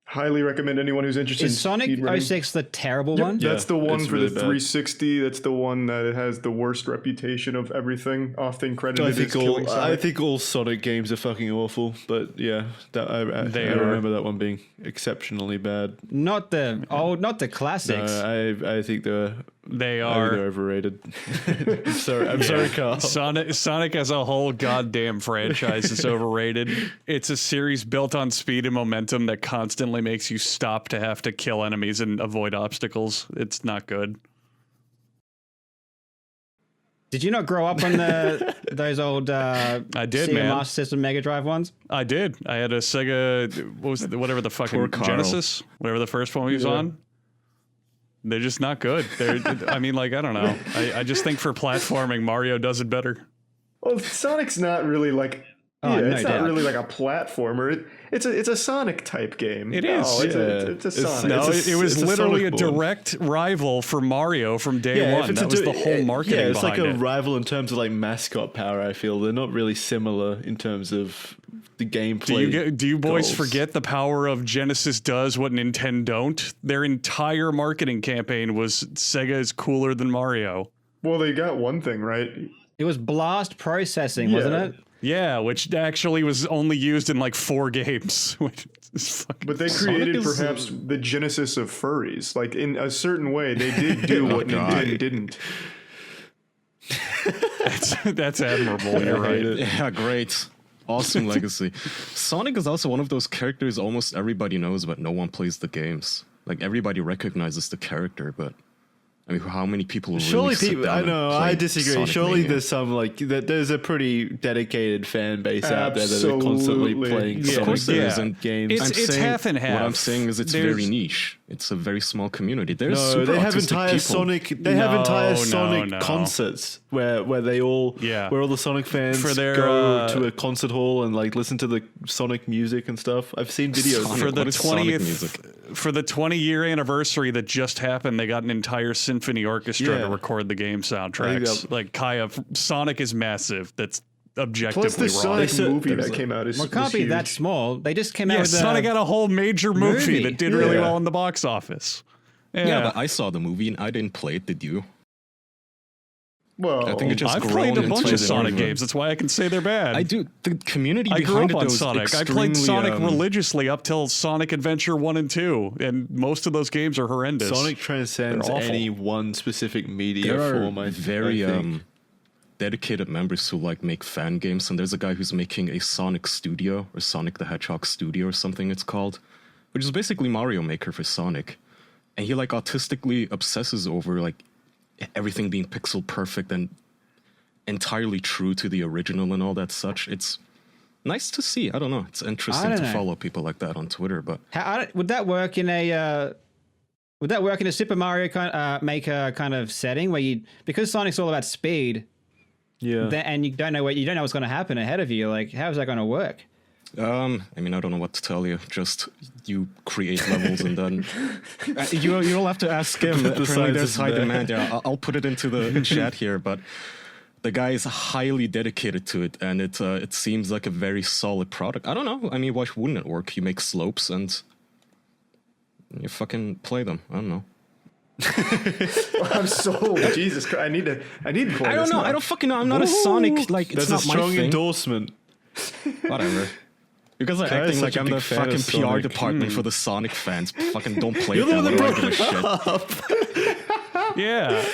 Highly recommend anyone who's interested
Is
in
Sonic
speedrunning.
06 the terrible
Yep,
one?
that's the one
it's
for
really
the
bad.
360. That's the one that has the worst reputation of everything. Often credited as killing Sonic.
I think all Sonic games are fucking awful, but yeah, I remember that one being exceptionally bad.
Not the classics.
I think they're
They
I think
are.
they're overrated. I'm sorry, Karl.
Sonic as a whole goddamn franchise is overrated. It's a series built on speed and momentum that constantly makes you stop to have to kill enemies and avoid obstacles. It's not good.
Did you not grow up on those old
I did,
Sega
man.
Master System Mega Drive ones?
I did. I had a Sega, what was it, whatever the fucking
Poor Karl.
Genesis, whatever the first one he was on. They're just not good. I mean, like, I don't know. I just think for platforming, Mario does it better.
Well, Sonic's not really like.
Oh,
Yeah,
no
it's not
doubt.
really like a platformer. It's a Sonic type game.
It is.
No, it's a Sonic.
No,
It's
it was
it's a
literally a
Sonic board.
direct rival for Mario from day
Yeah,
one.
if
That was the whole marketing
Yeah, it's
behind
like a
it.
rival in terms of like mascot power. I feel they're not really similar in terms of the gameplay.
Do you boys
goals.
forget the power of Genesis does what Nintendo don't? Their entire marketing campaign was Sega is cooler than Mario.
Well, they got one thing right.
It was blast processing, wasn't
Yeah.
it?
Yeah, which actually was only used in like 4 games. Which is fucking
But they
Sonic
created
is-
perhaps the genesis of furries. Like in a certain way, they did do what
God.
Nintendo didn't.
that's admirable. You're right.
Yeah, great. Awesome legacy. Sonic is also one of those characters almost everybody knows, but no one plays the games. Like, everybody recognizes the character, but I mean, how many people really
Surely
sit
people.
down
I
and
know.
play
I disagree.
Sonic
Surely
Mania?
there's some like there's a pretty dedicated fan base out there that are constantly
Absolutely.
playing
Yeah.
Sonic
Of course there is, and
games.
It's half and half.
What I'm saying is it's
There's-
very niche. It's a very small community. There's
No,
super
they have
autistic
entire
people.
Sonic. They have entire
No,
Sonic
no.
concerts where they all
Yeah.
where all the Sonic fans
For their,
go to a concert hall and like listen to the Sonic music and stuff. I've seen videos.
Sonic.
for the
What is Sonic
20th
music?
for the 20-year anniversary that just happened, they got an entire symphony orchestra
Yeah.
to record the game soundtracks.
that-
Like Kaya, Sonic is massive. That's objectively
Plus, the
wrong.
Sonic
said-
movie
there's
that
a-
came out is
Well, it can't
was
be that
huge.
small. They just came out
Yeah,
with
Sonic had a whole major movie
movie.
that did really
Yeah.
well in the box office.
Yeah, but I saw the movie and I didn't play it. Did you?
Well,
I think it just
I've
grown
played a
into
bunch of
the
Sonic
movie.
games. That's why I can say they're bad.
I do. The community
I grew
behind
up
it
on
was
Sonic. I played
extremely,
Sonic religiously up till Sonic Adventure 1 and 2, and most of those games are horrendous.
Sonic transcends
They're awful.
any one specific media
There are
form. I
very
think.
dedicated members who like make fan games, and there's a guy who's making a Sonic Studio or Sonic the Hedgehog Studio or something it's called, which is basically Mario Maker for Sonic, and he like autistically obsesses over like everything being pixel perfect and entirely true to the original and all that such. It's nice to see. I don't know. It's interesting
don't
to
know.
follow people like that on Twitter, but
would that work in a Super Mario Maker kind of setting where because Sonic's all about speed,
Yeah.
and you don't know what's going to happen ahead of you. Like, how is that going to work?
I mean, I don't know what to tell you. Just you create levels and then you'll have to ask him. Apparently,
science
there's
is
high
there.
demand. Yeah, I'll put it into the chat here. But the guy is highly dedicated to it, and it seems like a very solid product. I don't know. I mean, why wouldn't it work? You make slopes and you fucking play them. I don't know.
I'm sold. Jesus Christ, I need to play
I don't
this
know.
now.
I don't fucking know. I'm not a Sonic. Like, it's
That's a
not my
strong
thing.
endorsement.
Whatever. Because I'm
Kai's
acting like
such a
I'm
big
the
fan of
fucking PR
Sonic.
department for the Sonic fans. Fucking don't play
You're
it.
the
Then.
one
What
that
do I give a shit?
Yeah.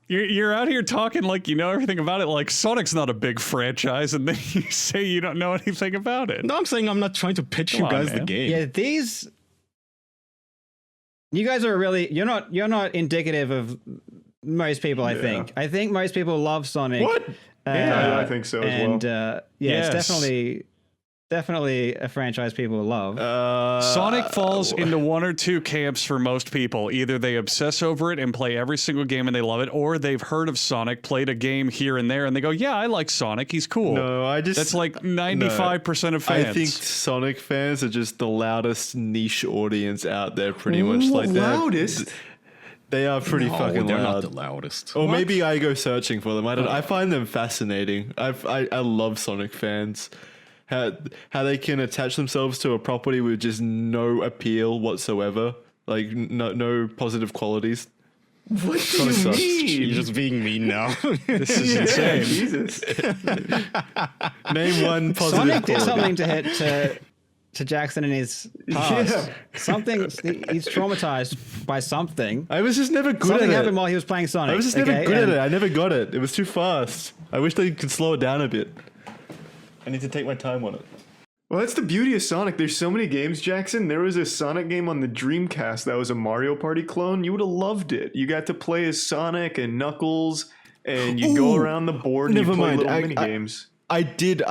You're out here talking like you know everything about it. Like Sonic's not a big franchise, and then you say you don't know anything about it.
No, I'm saying I'm not trying to pitch
Come
you
on,
guys the
man.
game.
Yeah, you guys are really you're not indicative of most people. I think most people love Sonic.
What? Yeah, I think so as well.
and yeah,
Yes.
it's definitely a franchise people love.
Sonic falls into one or two camps for most people. Either they obsess over it and play every single game and they love it, or they've heard of Sonic, played a game here and there, and they go, yeah, I like Sonic, he's cool.
No,
That's like 95% of fans.
I think Sonic fans are just the loudest niche audience out there, pretty much. Like
loudest?
They are pretty fucking
they're
loud.
not the loudest.
Or maybe I go searching for them. I find them fascinating. I love Sonic fans. How they can attach themselves to a property with just no appeal whatsoever, like no positive qualities.
What do you mean?
You're just being mean now.
This is insane.
Jesus.
Name one positive
Sonic did
quality.
something to hit to Jackson in his past.
Yeah.
Something he's traumatized by something.
I was just never good
Something
at
happened
it.
while he was playing Sonic.
I was just never
okay?
good at
And
it. I never got it. It was too fast. I wish they could slow it down a bit. I need to take my time on it.
Well, that's the beauty of Sonic. There's so many games, Jackson. There was a Sonic game on the Dreamcast that was a Mario Party clone. You would have loved it. You got to play as Sonic and Knuckles, and you go around the board and you
never
play
mind.
little
I-
mini games.
I did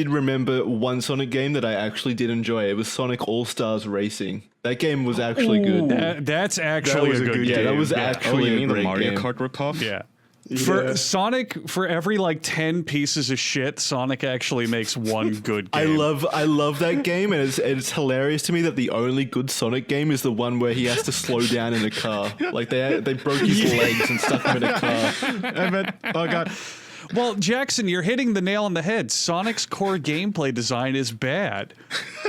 remember one Sonic game that I actually did enjoy. It was Sonic All-Stars Racing. That game was actually good.
That's actually
was
a
a
good
good
game.
Yeah, that was
Oh,
actually
you
a
mean the
great
Mario
game.
Kart ripoff?
Yeah.
Yeah.
For Sonic, for every like 10 pieces of shit, Sonic actually makes one good game.
I love that game, and it's hilarious to me that the only good Sonic game is the one where he has to slow down in a car. Like they broke his legs and stuck him in a car.
I bet. Oh god.
Well, Jackson, you're hitting the nail on the head. Sonic's core gameplay design is bad.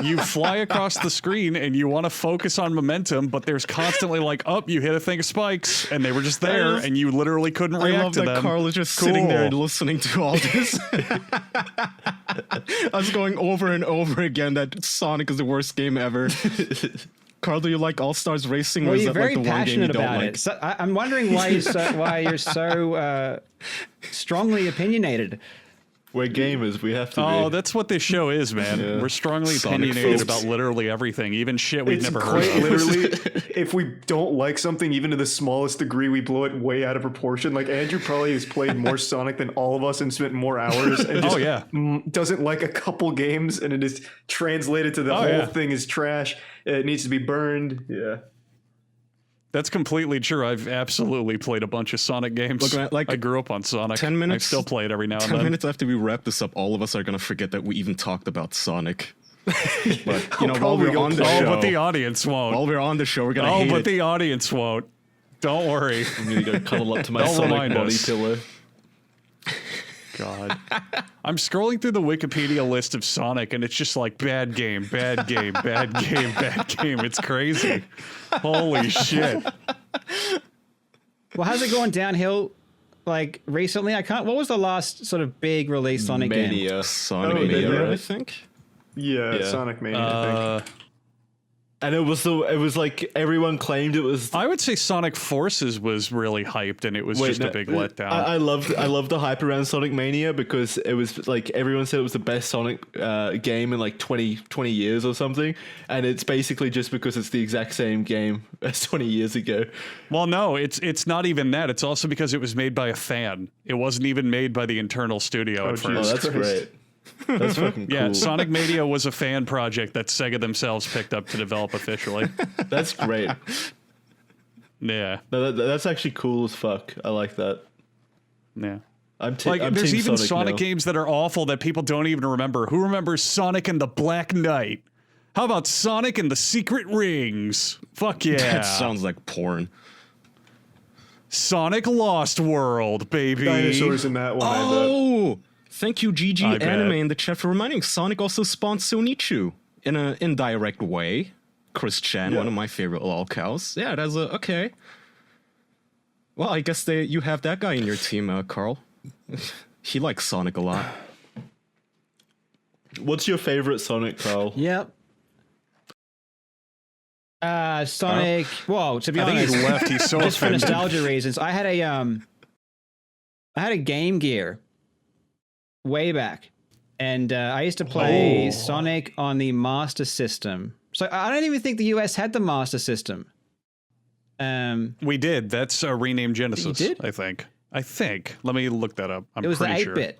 You fly across the screen and you want to focus on momentum, but there's constantly like, you hit a thing of spikes, and they were just there, and you literally couldn't
I
react
love
to
that
them.
Karl is just sitting there and listening to all this. I was going over and over again that Sonic is the worst game ever. Karl, do you like All Stars Racing, or
well,
is
you're
that like
very
the one game you
passionate
don't
about
like?
it. So, I'm wondering why you're so strongly opinionated.
We're gamers. We have to
Oh,
be.
that's what this show is, man.
Yeah.
We're strongly
Sonic
opinionated
folks.
about literally everything, even shit we've
It's
never heard
quite
of.
literally, if we don't like something, even to the smallest degree, we blow it way out of proportion. Like Andrew probably has played more Sonic than all of us and spent more hours, and just
Oh, yeah.
doesn't like a couple games, and it is translated to the
Oh,
whole
yeah.
thing is trash. It needs to be burned. Yeah.
That's completely true. I've absolutely played a bunch of Sonic games.
Look, man, like,
I grew up on Sonic.
10 minutes-
I still play it every now and
10
then.
minutes after we wrap this up, all of us are going to forget that we even talked about Sonic. But, you know, while
probably
we're
go
on the
play
Oh,
show,
but the audience won't.
while we're on the show, we're going to
Oh,
hate
but
it.
the audience won't. Don't worry.
I'm gonna go cuddle up to my
Don't
Sonic
remind
body
us.
pillow.
God. I'm scrolling through the Wikipedia list of Sonic, and it's just like bad game, bad game, bad game, bad game. It's crazy. Holy shit.
Well, how's it going downhill? Like recently, I can't. What was the last sort of big release Sonic game?
Mania.
Sonic
Oh,
Mania,
yeah.
I think.
Yeah,
Yeah.
Sonic Mania, I think.
And it was like everyone claimed it was.
I would say Sonic Forces was really hyped, and it was just a big letdown.
I loved the hype around Sonic Mania because it was like everyone said it was the best Sonic game in like 20 years or something, and it's basically just because it's the exact same game as 20 years ago.
Well, no, it's not even that. It's also because it was made by a fan. It wasn't even made by the internal studio at
geez.
Oh,
first.
that's
Christ.
great. That's fucking cool.
Yeah, Sonic Mania was a fan project that Sega themselves picked up to develop officially.
That's great.
Yeah,
No, that's actually cool as fuck. I like that.
yeah.
I'm
There's
team
even
Sonic
Sonic
now.
games that are awful that people don't even remember. Who remembers Sonic and the Black Knight? How about Sonic and the Secret Rings? Fuck yeah.
That sounds like porn.
Sonic Lost World, baby.
Dinosaurs in that one, I bet.
Oh, thank you, GG
I bet.
Anime in the chat for reminding. Sonic also spawned Sonichu in an indirect way. Chris Chan, one of my favorite lol cows. Yeah, that's okay. Well, I guess you have that guy in your team, Karl. He likes Sonic a lot.
What's your favorite Sonic, Karl?
Yep. Sonic. Well, to be
I think
honest,
he left. He's so
just for
offended.
nostalgia reasons, I had a Game Gear way back, and I used to play Sonic on the Master System. So I don't even think the US had the Master System.
We did. That's a renamed Genesis,
You did?
I think. Let me look that up. I'm
It was the
pretty sure.
8-bit.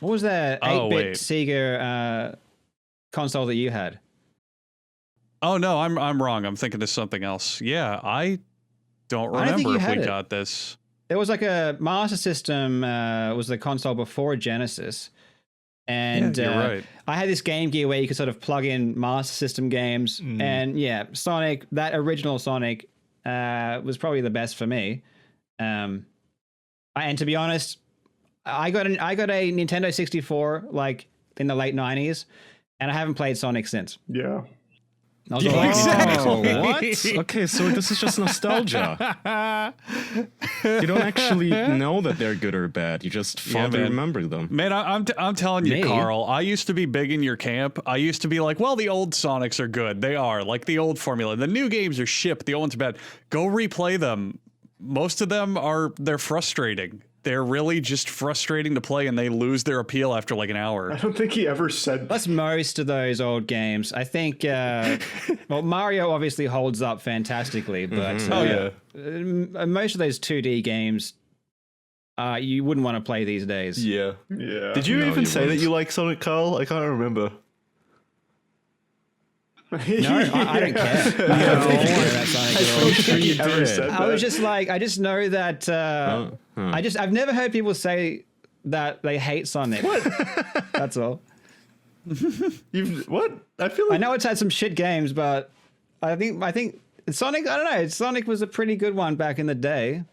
What was the 8-bit
Oh, wait.
Sega console that you had?
Oh no, I'm wrong. I'm thinking of something else. Yeah, I don't
I don't think
remember
you
if
had
we
it.
got this.
There was like a Master System was the console before Genesis. And
Yeah, you're right.
I had this Game Gear where you could sort of plug in Master System games. And yeah, Sonic, that original Sonic was probably the best for me. And to be honest, I got a Nintendo 64 like in the late 90s, and I haven't played Sonic since.
Yeah.
I was
Yeah,
like,
exactly.
Oh, what? Okay, so this is just nostalgia. You don't actually know that they're good or bad. You just fondly
man.
remember them.
Man, I'm telling you,
Me?
Karl, I used to be big in your camp. I used to be like, well, the old Sonics are good. They are, like the old formula. The new games are shit, but the old ones are bad. Go replay them. Most of them they're frustrating. They're really just frustrating to play, and they lose their appeal after like an hour.
I don't think he ever said
that's most of those old games. I think, well, Mario obviously holds up fantastically, but most of those 2D games, you wouldn't want to play these days.
Yeah.
Yeah.
Did you
No,
even
you
say
wouldn't.
that you like Sonic, Karl? I can't remember.
No, I don't care. I don't care about Sonic at all.
think he ever said that.
I was just like, I just know that I've never heard people say that they hate Sonic. What? That's all.
What? I feel like
I know it's had some shit games, but I think Sonic, I don't know, Sonic was a pretty good one back in the day.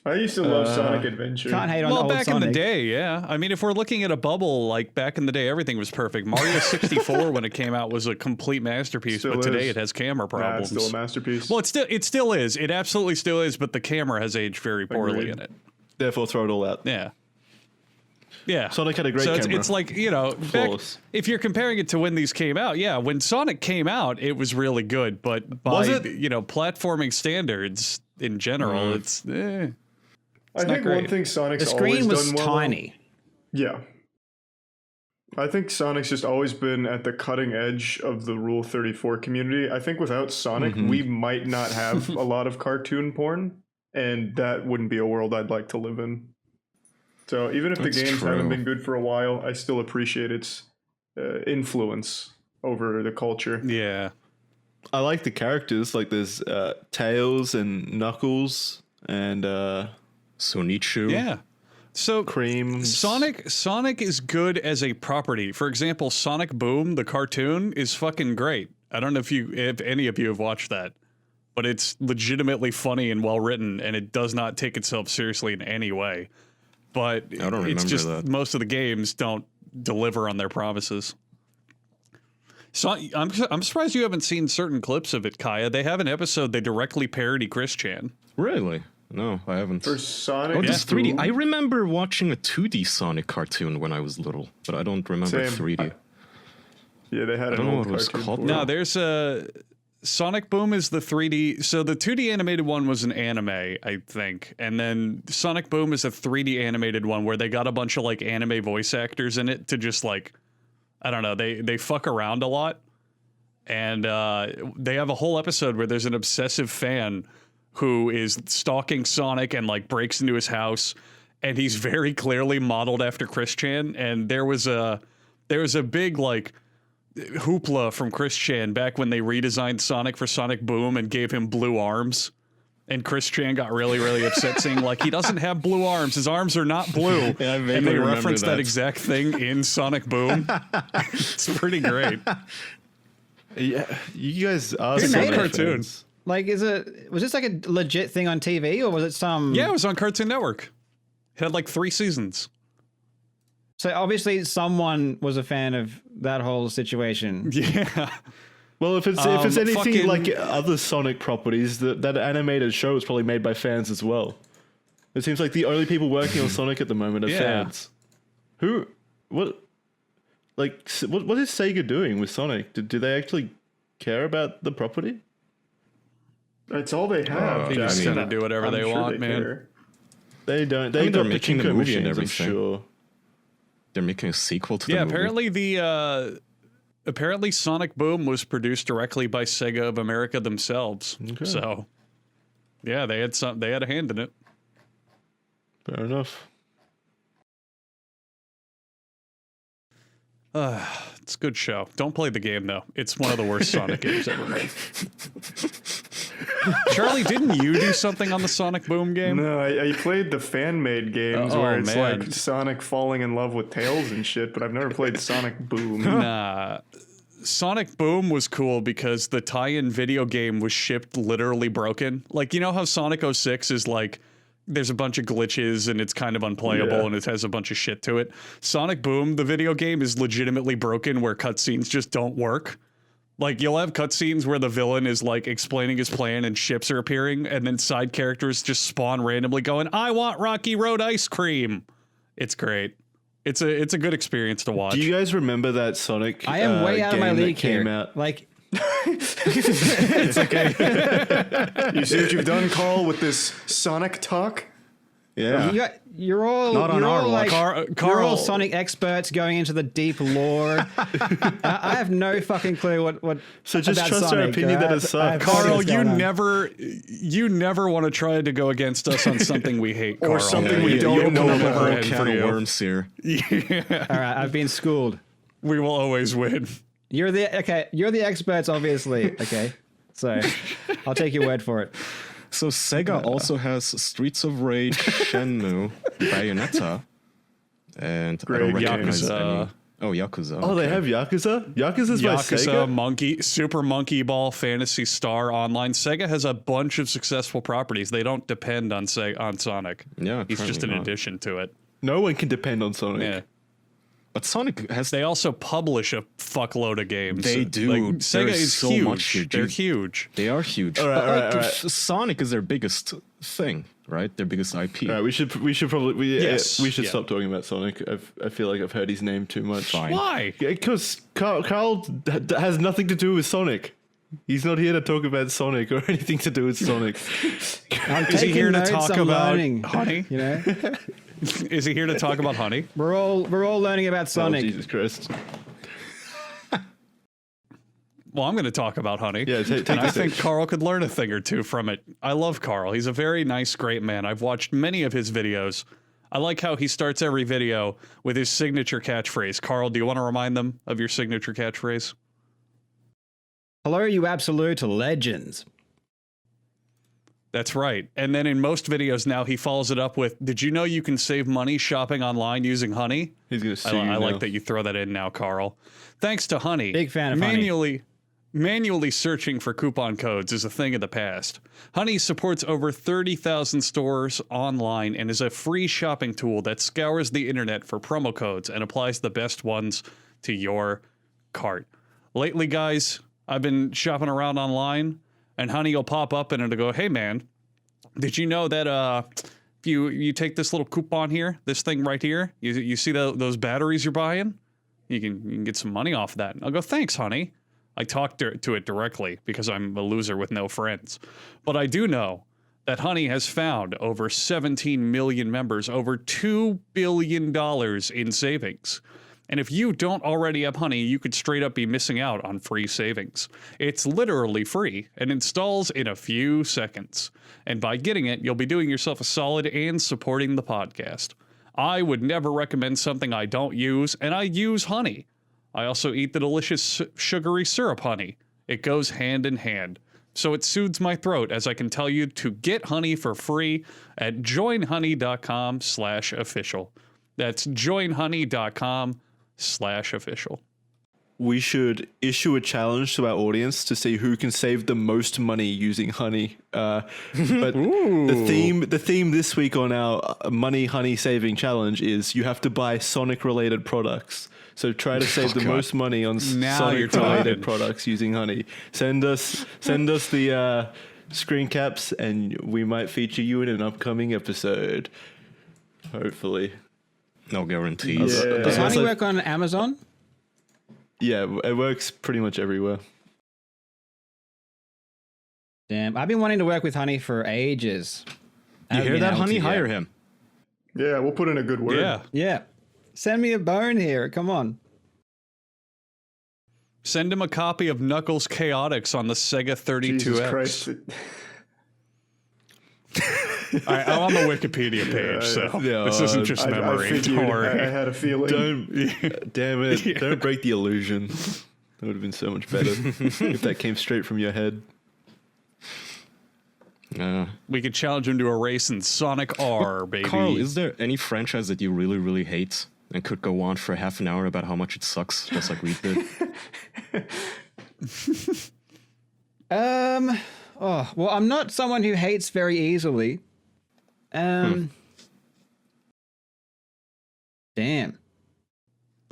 I used to love Sonic Adventure.
Can't hate on
Well,
old
back
Sonic.
in the day, yeah. I mean, if we're looking at a bubble, like back in the day, everything was perfect. Mario 64, when it came out, was a complete masterpiece,
Still
but today
is.
it has camera
Nah,
problems.
it's still a masterpiece.
Well, it still is. It absolutely still is, but the camera has aged very poorly
Agreed.
in it.
therefore throw it all out.
Yeah. Yeah.
Sonic had a great
so
camera.
it's like, you know,
Flawless.
if you're comparing it to when these came out, yeah, when Sonic came out, it was really good, but by,
Was it?
you know, platforming standards in general, it's
I think
great.
one thing Sonic's
The screen was
always done well.
tiny.
Yeah. I think Sonic's just always been at the cutting edge of the Rule 34 community. I think without Sonic, we might not have a lot of cartoon porn, and that wouldn't be a world I'd like to live in. So even if
That's
the games
true.
haven't been good for a while, I still appreciate its influence over the culture.
yeah.
I like the characters. Like there's Tails and Knuckles and
Sonichu.
Yeah. So
Cream.
Sonic is good as a property. For example, Sonic Boom, the cartoon, is fucking great. I don't know if any of you have watched that, but it's legitimately funny and well written, and it does not take itself seriously in any way. But
I don't
it's
remember
just
that.
most of the games don't deliver on their promises. So I'm surprised you haven't seen certain clips of it, Kaya. They have an episode they directly parody Chris Chan.
Really? No, I haven't.
For Sonic,
Oh, this
Boom,
3D. I remember watching a 2D Sonic cartoon when I was little, but I don't remember
Same.
3D.
yeah, they had
don't
an
know
old
what it was
cartoon
called
for
now.
No,
it.
there's a Sonic Boom is the 3D. So the 2D animated one was an anime, I think, and then Sonic Boom is a 3D animated one where they got a bunch of like anime voice actors in it to just like, I don't know, they fuck around a lot, and they have a whole episode where there's an obsessive fan who is stalking Sonic and like breaks into his house, and he's very clearly modeled after Chris Chan, and there was a big like hoopla from Chris Chan back when they redesigned Sonic for Sonic Boom and gave him blue arms. And Chris Chan got really, really upset, saying like, he doesn't have blue arms. His arms are not blue.
Yeah, I
and
vaguely
they
remember
referenced that
that.
exact thing in Sonic Boom. It's pretty great.
Yeah, you guys are
Who
Sonic
made it?
Cartoon.
fans.
Like, was this like a legit thing on TV, or was it some?
Yeah, it was on Cartoon Network. It had like 3 seasons.
So obviously, someone was a fan of that whole situation.
Yeah.
Well, if it's anything
fucking-
like other Sonic properties, that animated show is probably made by fans as well. It seems like the only people working on Sonic at the moment are
Yeah.
fans. What is Sega doing with Sonic? Do they actually care about the property?
That's all they have.
They just
Jackson.
gotta do whatever
I'm
they
sure
want, man.
care.
They don't. They
I mean, they're
got
making a
pachinko
movie and
machines, I'm
everything.
sure.
They're making a sequel to the
Yeah,
movie.
apparently Sonic Boom was produced directly by Sega of America themselves.
Okay.
So yeah, they had a hand in it.
Fair enough.
It's a good show. Don't play the game though. It's one of the worst Sonic games ever made. Charlie, didn't you do something on the Sonic Boom game?
No, I played the fan-made games where it's like Sonic falling in love with Tails and shit, but I've never played Sonic Boom.
Nah. Sonic Boom was cool because the tie-in video game was shipped literally broken. Like, you know how Sonic 06 is like, there's a bunch of glitches and it's kind of unplayable and it has a bunch of shit to it. Sonic Boom, the video game, is legitimately broken where cutscenes just don't work. Like, you'll have cutscenes where the villain is like explaining his plan and ships are appearing, and then side characters just spawn randomly going, I want Rocky Road ice cream. It's great. It's a good experience to watch.
Do you guys remember that Sonic?
I am way out of my league
came
here.
out?
Like,
It's okay.
You see what you've done, Karl, with this Sonic talk?
Yeah.
you're all
Not on
you're
our
all
watch.
like,
Karl-
you're all Sonic experts going into the deep lore. I have no fucking clue what.
So just
about
trust our
Sonic.
opinion that it
I
sucks.
have
Carl,
what's
you
going on.
never want to try to go against us on something we hate, Carl.
Or something we don't
you
know
open up a
about.
whole
end
can
for
of
you.
worms here.
All right, I've been schooled.
We will always win.
You're the experts, obviously. Okay, so I'll take your word for it.
So Sega also has Streets of Rage, Shenmue, Bayonetta, and I
Great
don't recognize
Yakuza.
any. Oh, Yakuza.
Oh, they
okay.
have Yakuza? Yakuza's by
Yakuza,
Sega?
Super Monkey Ball, Phantasy Star Online. Sega has a bunch of successful properties. They don't depend on Sonic.
Yeah,
He's just
apparently
an
not.
addition to it.
No one can depend on Sonic.
Yeah.
But Sonic has.
They also publish a fuckload of games.
They do.
Like,
There
Sega
is
is
so
huge.
much here,
They're
dude.
huge.
They are huge.
All right,
But
all
like,
right, all right.
Sonic is their biggest thing, right? Their biggest IP.
All right, we should probably
Yes,
we should
yeah.
stop talking about Sonic. I feel like I've heard his name too much.
Fine.
Why?
Because Karl has nothing to do with Sonic. He's not here to talk about Sonic or anything to do with Sonic.
I'm
Is he
taking
here to
notes,
talk
I'm
about
learning,
Honey?
You know,
Is he here to talk about Honey?
we're all learning about
Oh,
Sonic.
Jesus Christ.
Well, I'm going to talk about Honey.
Yeah, take
and
the
I think
stage.
Karl could learn a thing or two from it. I love Karl. He's a very nice, great man. I've watched many of his videos. I like how he starts every video with his signature catchphrase. Karl, do you want to remind them of your signature catchphrase?
Hello, you absolute legends.
That's right. And then in most videos now, he follows it up with, did you know you can save money shopping online using Honey?
He's going to sue you
I
now.
like that you throw that in now, Karl. Thanks to Honey.
Big fan of Honey.
Manually searching for coupon codes is a thing of the past. Honey supports over 30,000 stores online and is a free shopping tool that scours the internet for promo codes and applies the best ones to your cart. Lately, guys, I've been shopping around online, and Honey will pop up and it'll go, hey, man, did you know that if you take this little coupon here, this thing right here, you see those batteries you're buying? You can get some money off that. And I'll go, thanks, Honey. I talk to it directly because I'm a loser with no friends. But I do know that Honey has found over 17 million members, over $2 billion in savings. And if you don't already have Honey, you could straight up be missing out on free savings. It's literally free and installs in a few seconds. And by getting it, you'll be doing yourself a solid and supporting the podcast. I would never recommend something I don't use, and I use Honey. I also eat the delicious sugary syrup Honey. It goes hand in hand. So it soothes my throat as I can tell you to get Honey for free at joinhoney.com/official. That's joinhoney.com/official.
We should issue a challenge to our audience to see who can save the most money using Honey. But the theme this week on our Money Honey Saving Challenge is you have to buy Sonic related products. So try to save the most money on
Now you're
Sonic related
talking.
products using Honey. Send us the screen caps, and we might feature you in an upcoming episode. Hopefully.
No guarantees.
Yeah.
Does Honey
Also-
work on Amazon?
Yeah, it works pretty much everywhere.
Damn, I've been wanting to work with Honey for ages.
You hear that, Honey? Hire him.
Yeah, we'll put in a good word.
Yeah.
Yeah. Send me a bone here. Come on.
Send him a copy of Knuckles Chaotix on the Sega 32X.
Jesus Christ.
I'm on the Wikipedia page, so this isn't just memory. Don't worry.
I had a feeling.
Damn it. Don't break the illusion. That would have been so much better if that came straight from your head.
We could challenge him to a race in Sonic R, baby.
Karl, is there any franchise that you really, really hate and could go on for half an hour about how much it sucks, just like we did?
Well, I'm not someone who hates very easily. Damn.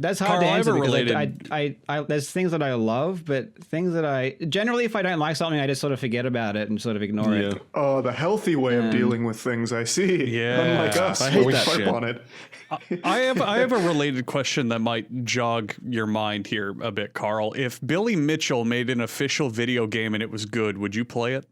That's hard
Karl,
to answer
I have a
because I there's things that I love, but things that I generally, if I don't like something, I just sort of forget about it and sort of ignore it.
Oh, the healthy way of dealing with things, I see.
Yeah.
Unlike us,
I hate
we
that
harp
shit.
on it.
I have a related question that might jog your mind here a bit, Karl. If Billy Mitchell made an official video game and it was good, would you play it?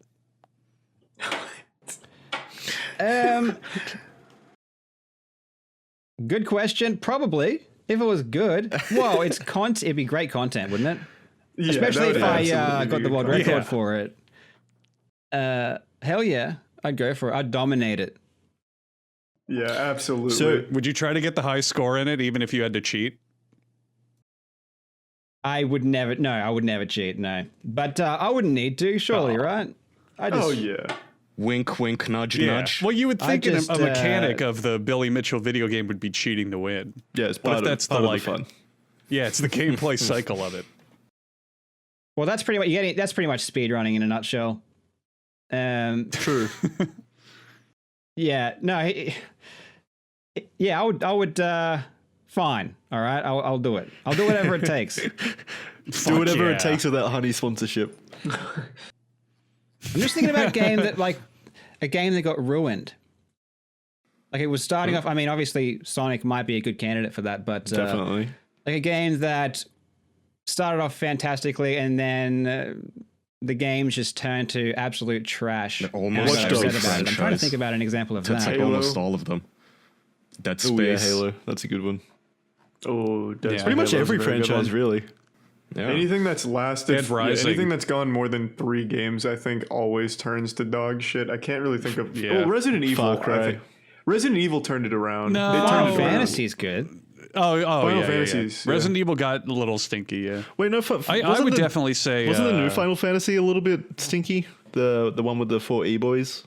Good question. Probably. If it was good. Well, it'd be great content, wouldn't it?
Yeah,
Especially
that
if
would
I
absolutely
got
be
the world
good.
record
Yeah.
for it. Hell yeah. I'd go for it. I'd dominate it.
Yeah, absolutely.
So-
Would you try to get the high score in it, even if you had to cheat?
I would never cheat, no. But I wouldn't need to, surely, right?
oh yeah.
Wink, wink, nudge, nudge.
Well, you would think
just,
a mechanic of the Billy Mitchell video game would be cheating to win.
Yeah, it's
What
part
if
of,
that's
part
the,
of
like-
the fun.
Yeah, it's the gameplay cycle of it.
Well, that's pretty much that's pretty much speedrunning in a nutshell.
True.
Yeah, no, yeah, I would fine. All right, I'll do it. I'll do whatever it takes.
Do whatever
yeah.
it takes with that honey sponsorship.
I'm just thinking about a game that got ruined. Like it was starting off. I mean, obviously, Sonic might be a good candidate for that, but
Definitely.
like a game that started off fantastically and then the games just turned to absolute trash.
Almost
And I got
every
upset about it. I'm trying to
franchise.
think about an example of
That's
that.
like almost all of them. Dead Space.
Oh yeah, Halo. That's a good one.
Oh,
Yeah.
Pretty much
Halo's a
every
very good
franchise,
one.
really.
Yeah.
Anything that's lasted,
Dead Rising.
anything that's gone more than 3 games, I think always turns to dog shit. I can't really think of.
Yeah.
Oh, Resident Evil.
Far Cry.
I think Resident Evil turned it around.
No.
They turned
Final
it around.
Fantasy's good.
Oh,
Final
yeah,
Fantasies,
yeah.
yeah.
Resident Evil got a little stinky, yeah.
Wait, no.
I would definitely say...
Wasn't the new Final Fantasy a little bit stinky? The one with the 4 E-boys?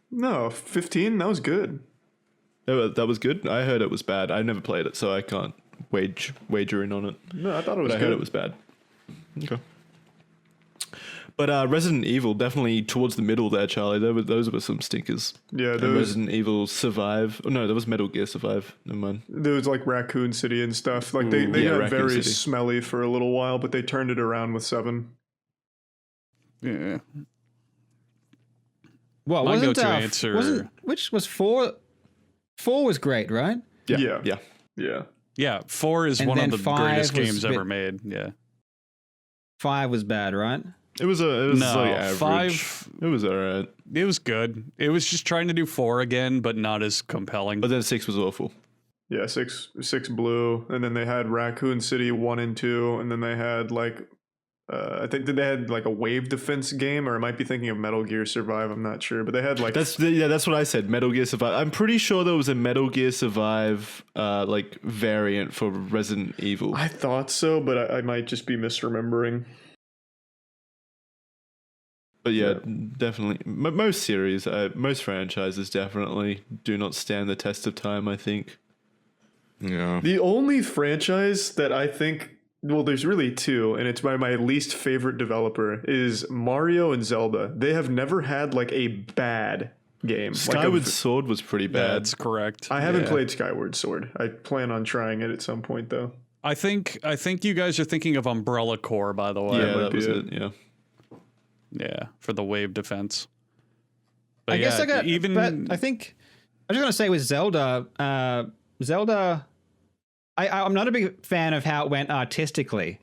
No, 15. That was good.
That was good? I heard it was bad. I never played it, so I can't wager in on it.
No, I thought it was
But I
good.
heard it was bad. Okay. But Resident Evil, definitely towards the middle there, Charlie. Those were some stinkers.
Yeah,
And
there was,
Resident Evil Survive. Oh, no, there was Metal Gear Survive. Never mind.
there was like Raccoon City and stuff. Like they
yeah,
got
Raccoon
very
City.
smelly for a little while, but they turned it around with 7.
Yeah.
Well,
My
wasn't
go-to answer-
which was 4? 4 was great, right?
Yeah.
Yeah.
Yeah.
Yeah, 4 is
And
one of
then
the
5
greatest
was
games
a bit-
ever made, yeah.
5 was bad, right?
It was
No,
like average.
5...
It was alright.
It was good. It was just trying to do 4 again, but not as compelling.
But then 6 was awful.
Yeah, 6 blew, and then they had Raccoon City 1 and 2, and then they had like I think that they had like a wave defense game, or I might be thinking of Metal Gear Survive. I'm not sure, but they had like
That's what I said. Metal Gear Survive. I'm pretty sure there was a Metal Gear Survive like variant for Resident Evil.
I thought so, but I might just be misremembering.
But yeah, definitely. Most series, most franchises definitely do not stand the test of time, I think.
Yeah.
The only franchise that I think, well, there's really 2, and it's by my least favorite developer, is Mario and Zelda. They have never had like a bad game.
Skyward Sword was pretty bad.
That's correct.
I haven't
Yeah.
played Skyward Sword. I plan on trying it at some point, though.
I think you guys are thinking of Umbrella Corps, by the way.
Yeah,
might
that
be
was
it.
it. Yeah.
Yeah, for the wave defense. But
I guess
yeah,
I got
even
but I think I was just gonna say with Zelda, I'm not a big fan of how it went artistically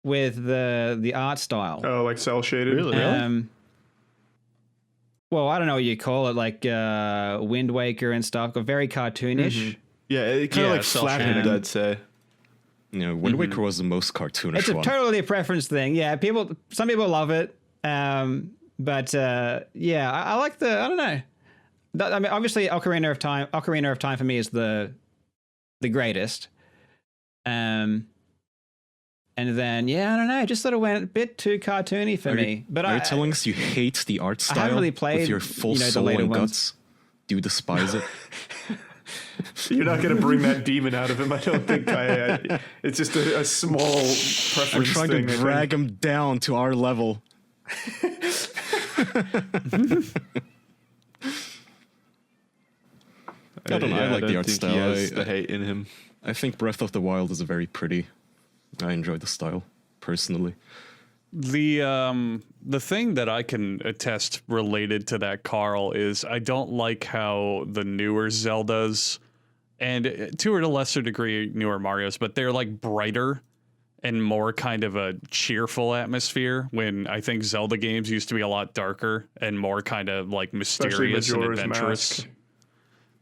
with the art style.
Oh, like cell shaded.
Really?
Well, I don't know what you call it, like Wind Waker and stuff, very cartoonish.
Yeah, it kind of
Yeah,
like
cell
flattened,
shaded.
I'd say.
You know, Wind Waker was the most cartoonish
It's a
one.
totally a preference thing. Yeah, some people love it, but yeah, I like I don't know. I mean, obviously, Ocarina of Time for me is the greatest. And then I don't know, it just sort of went a bit too cartoony for me. But
are you telling us you hate the art style?
I haven't really played
with your full
the
soul
later
and
ones.
guts. Do you despise it?
You're not going to bring that demon out of him, I don't think. It's just a small preference
I'm trying
thing,
to drag him down to our level. I don't know. I like the art style.
He has the hate in him.
I think Breath of the Wild is very pretty. I enjoy the style personally.
The thing that I can attest related to that, Karl, is I don't like how the newer Zeldas, and to a lesser degree newer Marios, but they're like brighter and more kind of a cheerful atmosphere, when I think Zelda games used to be a lot darker and more kind of like mysterious and adventurous.
Mask.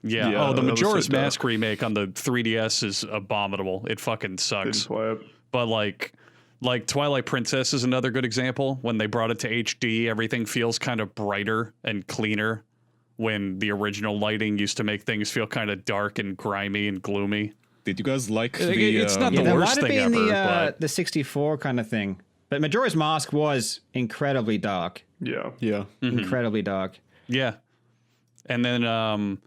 Yeah. Oh, the
that was
Majora's
so dope.
Mask remake on the 3DS is abominable. It fucking sucks.
Didn't play it.
But like Twilight Princess is another good example. When they brought it to HD, everything feels kind of brighter and cleaner, when the original lighting used to make things feel kind of dark and grimy and gloomy.
Did you guys like the?
It's not
Yeah,
the
that
worst
might have
thing
been
ever,
the 64 kind of thing. But Majora's Mask was incredibly dark.
Yeah.
Yeah.
Incredibly dark.
yeah. And then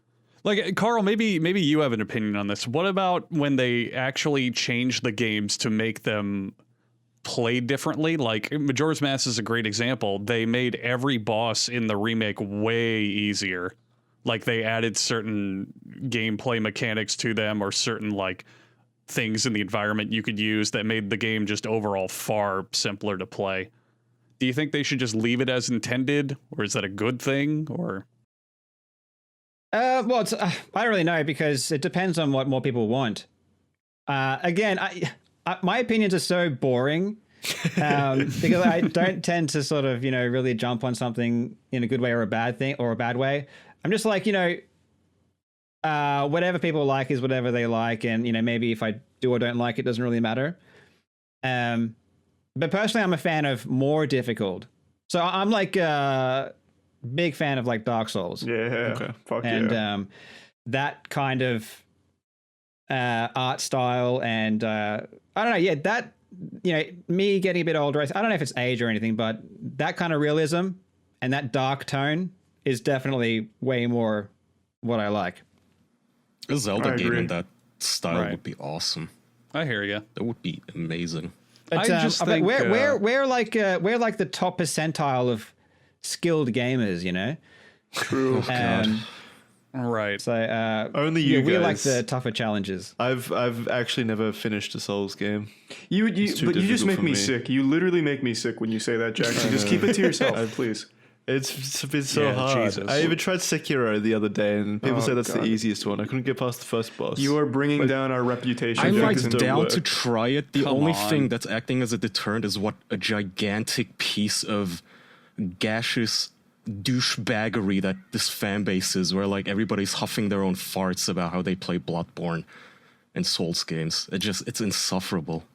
like Karl, maybe you have an opinion on this. What about when they actually change the games to make them play differently? Like Majora's Mask is a great example. They made every boss in the remake way easier. Like they added certain gameplay mechanics to them, or certain like things in the environment you could use that made the game just overall far simpler to play. Do you think they should just leave it as intended, or is that a good thing? Or
Well, I don't really know, because it depends on what more people want. Again, my opinions are so boring because I don't tend to sort of, really jump on something in a good way or a bad thing or a bad way. I'm just like, whatever people like is whatever they like. And, maybe if I do or don't like it, doesn't really matter. But personally, I'm a fan of more difficult. So I'm like big fan of like Dark Souls.
Yeah.
Okay.
Fuck
And
yeah.
that kind of art style, and I don't know, yeah, that, me getting a bit older, I don't know if it's age or anything, but that kind of realism and that dark tone is definitely way more what I like.
A Zelda
I
game
agree.
in that style
Right.
would be awesome.
I hear you.
That would be amazing.
But
I just
but
think,
we're like the top percentile of skilled gamers,
True.
Right.
So
Only you
we like
guys.
the tougher challenges.
I've actually never finished a Souls game.
You
too
but you just
difficult
make
for
me
me.
sick. You literally make me sick when you say that, Jackson. Just keep it to yourself, please.
It's been so
Yeah,
hard.
Jesus.
I even tried Sekiro the other day, and people
Oh,
say that's
God.
the easiest one. I couldn't get past the first boss.
You are bringing down our reputation.
I'm like
Jackson.
don't
down
work.
to try it. The
Come
only
on.
thing that's acting as a deterrent is what a gigantic piece of gaseous douchebaggery that this fan base is, where like everybody's huffing their own farts about how they play Bloodborne and Souls games. It's insufferable.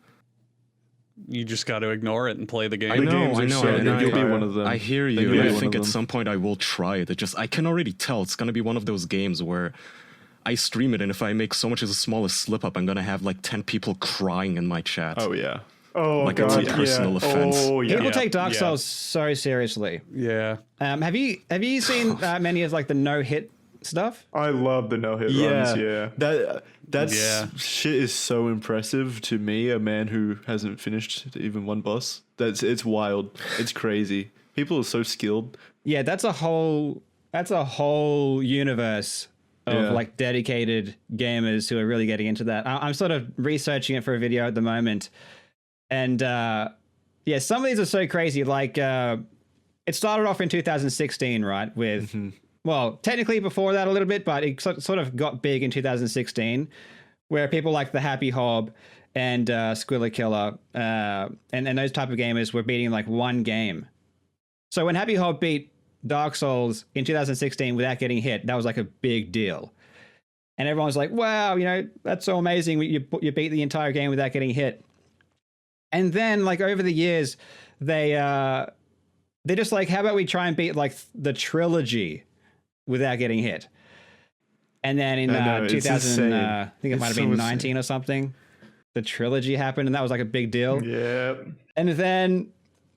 You just got to ignore it and play the game.
I know,
games are so
and
good.
You'll be
I-
one of them.
I hear
Then
you,
you'll
and
be
I
one
think
of
at
them.
some point I will try it. I can already tell it's gonna be one of those games where I stream it, and if I make so much as the smallest slip up, I'm gonna have like 10 people crying in my chat.
Oh yeah.
Oh,
Like it's a
God,
personal
yeah.
offense.
Oh, yeah.
People take Dark
yeah.
Souls so seriously.
Yeah.
Have you seen many of like the no hit stuff?
I love the no-hit runs, yeah.
That's
Yeah.
shit is so impressive to me, a man who hasn't finished even one boss. It's wild. It's crazy. People are so skilled.
Yeah, that's a whole universe of
Yeah.
like dedicated gamers who are really getting into that. I'm sort of researching it for a video at the moment, and yeah, some of these are so crazy. Like it started off in 2016, right? With well, technically before that a little bit, but it sort of got big in 2016, where people like the Happy Hob and Squilla Killer and those type of gamers were beating like one game. So when Happy Hob beat Dark Souls in 2016 without getting hit, that was like a big deal. And everyone was like, wow, that's so amazing. You beat the entire game without getting hit. And then like over the years, they're just like, how about we try and beat like the trilogy without getting hit. And then in
I know, it's
2000,
insane.
I think it might have
It's
been
so
19 or something, the trilogy happened, and that was like a big deal.
Yeah.
And then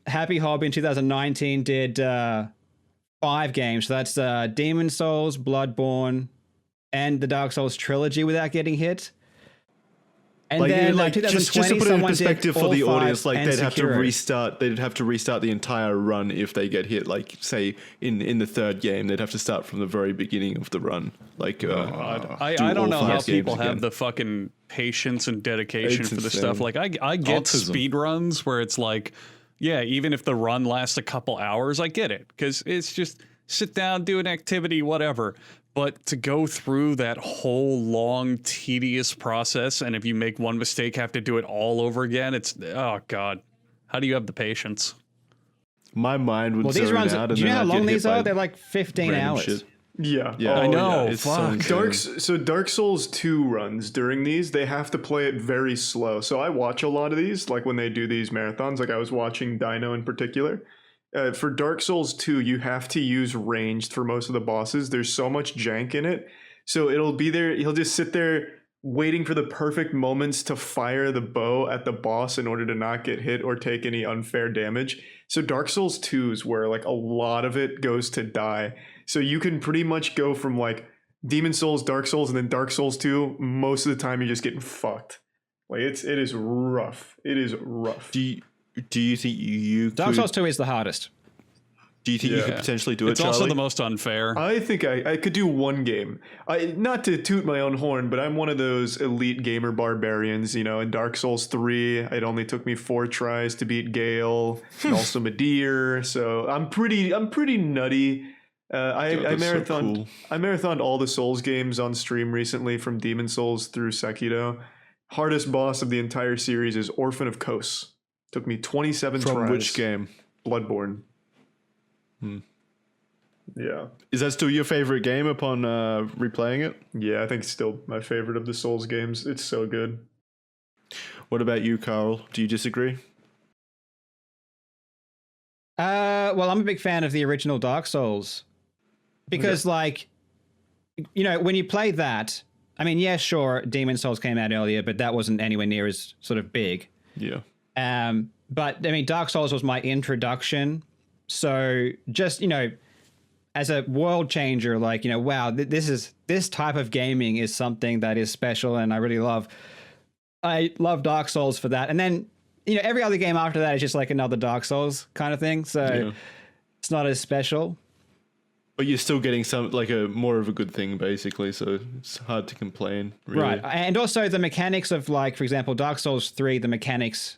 Happy Hob in 2019 did 5 games. So that's Demon Souls, Bloodborne, and the Dark Souls trilogy without getting hit. And then
like,
2020,
just to put it in
someone
perspective
did
for
all
the
5
audience, like
and
they'd have to
Sekiro.
restart. They'd have to restart the entire run if they get hit. Like say in the third game, they'd have to start from the very beginning of the run. Like
I don't know how people have the fucking patience and dedication
It's
for this
insane.
stuff. Like I get
Autism.
speed runs where it's like, yeah, even if the run lasts a couple hours, I get it because it's just sit down, do an activity, whatever. But to go through that whole long, tedious process, and if you make one mistake, have to do it all over again, it's, oh God. How do you have the patience?
my mind would
Well, these
zone
runs,
out.
do
And
you know
then
how
I'd get
long
hit
these
by
are? They're like 15
random
hours.
shit.
Yeah.
Yeah,
I know,
it's so
fuck.
insane.
Dark Souls 2 runs during these, they have to play it very slow. So I watch a lot of these, like when they do these marathons, like I was watching Dino in particular. For Dark Souls 2, you have to use ranged for most of the bosses. There's so much jank in it. So it'll be there, he'll just sit there waiting for the perfect moments to fire the bow at the boss in order to not get hit or take any unfair damage. So Dark Souls 2 is where like a lot of it goes to die. So you can pretty much go from like Demon Souls, Dark Souls, and then Dark Souls 2. Most of the time you're just getting fucked. Like it is rough. It is rough.
Do you think you
Dark
could,
Souls 2 is the hardest.
do you think you
Yeah.
could potentially do it,
It's
Charlie?
also the most unfair.
I think I could do one game. Not to toot my own horn, but I'm one of those elite gamer barbarians. You know, in Dark Souls 3, it only took me 4 tries to beat Gale, and also Midir. So I'm pretty nutty. I
that's so
marathoned
cool.
I marathoned all the Souls games on stream recently, from Demon Souls through Sekiro. Hardest boss of the entire series is Orphan of Kos. Took me 27
From
tries.
which game?
Bloodborne. Yeah.
Is that still your favorite game upon replaying it?
Yeah, I think it's still my favorite of the Souls games. It's so good.
What about you, Karl? Do you disagree?
Well, I'm a big fan of the original Dark Souls because, like, you know, when you play that, I mean, yeah, sure, Demon Souls came out earlier, but that wasn't anywhere near as sort of big.
Yeah.
But I mean, Dark Souls was my introduction, so just, you know, as a world changer, like, you know, wow, this type of gaming is something that is special, and I really love. I love Dark Souls for that, and then, you know, every other game after that is just like another Dark Souls kind of thing, so it's not as special.
But you're still getting some, like, a more of a good thing, basically, so it's hard to complain, really.
Right, and also the mechanics of, like, for example, Dark Souls 3, the mechanics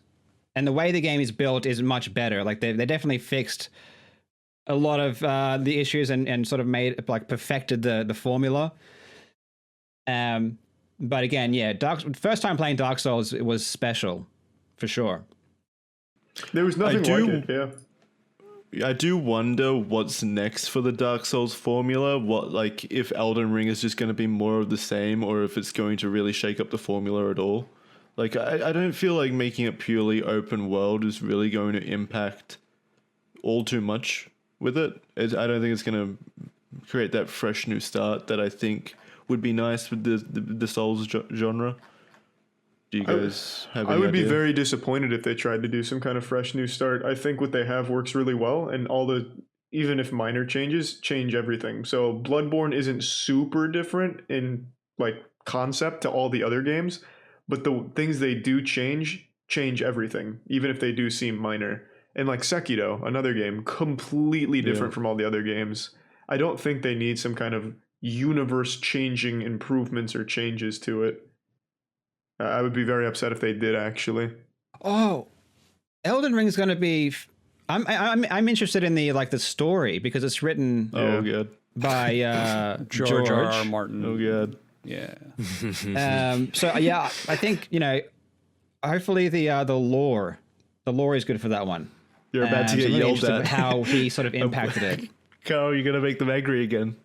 and the way the game is built is much better. Like, they definitely fixed a lot of the issues and sort of made, like, perfected the formula. But again, yeah, first time playing Dark Souls, it was special, for sure.
There was nothing like it, yeah.
I do wonder what's next for the Dark Souls formula. What, like, if Elden Ring is just going to be more of the same, or if it's going to really shake up the formula at all. Like, I don't feel like making it purely open world is really going to impact all too much with it. I don't think it's going to create that fresh new start that I think would be nice with the Souls genre. Do you guys have any
I would be
idea?
very disappointed if they tried to do some kind of fresh new start. I think what they have works really well, and even if minor changes, change everything. So Bloodborne isn't super different in, like, concept to all the other games, but the things they do change everything, even if they do seem minor. And like Sekiro, another game completely different from all the other games. I don't think they need some kind of universe changing improvements or changes to it. I would be very upset if they did, actually.
Oh, Elden Ring is going to be. I'm interested in the story because it's written
Oh, God.
by
George R.R. Martin.
Oh, God.
Yeah.
So yeah, I think, you know, hopefully the lore is good for that one.
You're about to
So
get
I'm really
yelled
interested
at.
in how he sort of impacted it.
Carl, you're going to make them angry again.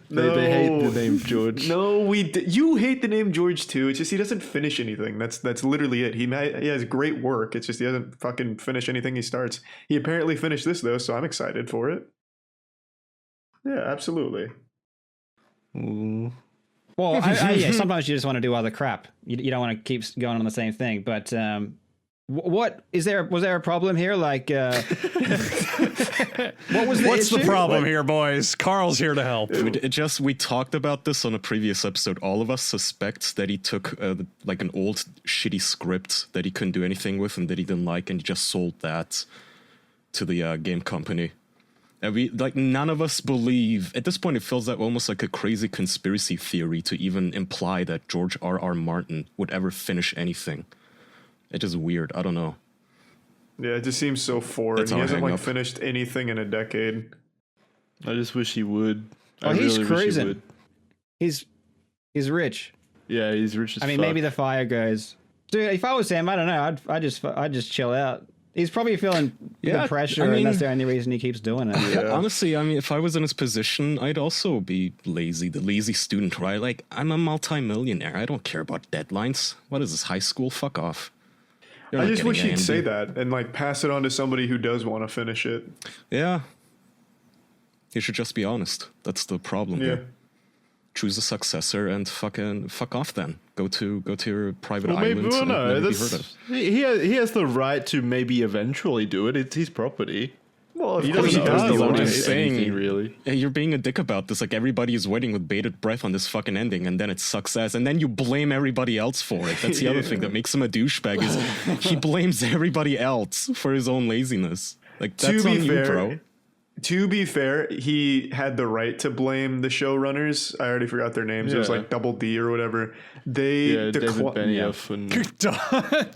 No.
They hate the name George.
No, you hate the name George too. It's just he doesn't finish anything. That's literally it. He has great work. It's just he doesn't fucking finish anything he starts. He apparently finished this though, so I'm excited for it. Yeah, absolutely.
Well, yeah, sometimes you just want to do other crap. You don't want to keep going on the same thing. But what is there? Was there a problem here? Like, what was
What's
issue?
the problem here, boys? Carl's here to help.
We talked about this on a previous episode. All of us suspect that he took like an old shitty script that he couldn't do anything with and that he didn't like, and he just sold that to the game company. And we none of us believe at this point. It feels like almost like a crazy conspiracy theory to even imply that George R.R. Martin would ever finish anything. It's just weird. I don't know.
Yeah, it just seems so foreign. He hasn't finished anything in a decade.
I just wish he would.
Oh, he's cruising. He's rich.
Yeah, he's rich as fuck.
Maybe the fire goes. Dude, if I was him, I don't know. I'd just chill out. He's probably feeling the pressure, and that's the only reason he keeps doing it.
Yeah. Honestly, if I was in his position, I'd also be lazy, the lazy student, right? Like, I'm a multi-millionaire. I don't care about deadlines. What is this, high school? Fuck off.
I just wish he'd say that and pass it on to somebody who does want to finish it.
Yeah. You should just be honest. That's the problem here. Choose a successor and fuck off then. Go to your private island.
Maybe, he has the right to maybe eventually do it. It's his property.
Well,
he doesn't own
anything,
really.
You're being a dick about this. Like, everybody is waiting with bated breath on this fucking ending, and then it sucks ass, and then you blame everybody else for it. That's the other thing that makes him a douchebag is he blames everybody else for his own laziness. Like, that's on you, bro.
To be fair, he had the right to blame the showrunners. I already forgot their names. It was like Double D or whatever. They
David Benioff and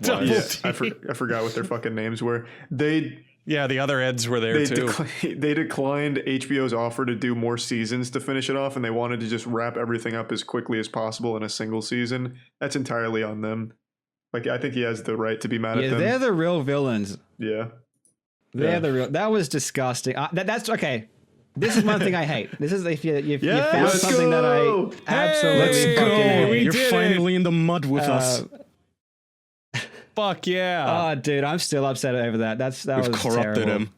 Double D. I forgot what their fucking names were.
The other Eds were there too.
They declined HBO's offer to do more seasons to finish it off, and they wanted to just wrap everything up as quickly as possible in a single season. That's entirely on them. Like, I think he has the right to be mad at them.
They're the real villains.
Yeah.
They're the real. That was disgusting. That's okay. This is one thing I hate. This is if you found something that I absolutely fucking hate.
You're finally in the mud with us.
Fuck yeah.
Oh, dude, I'm still upset over that. We've was
corrupted
terrible.
him.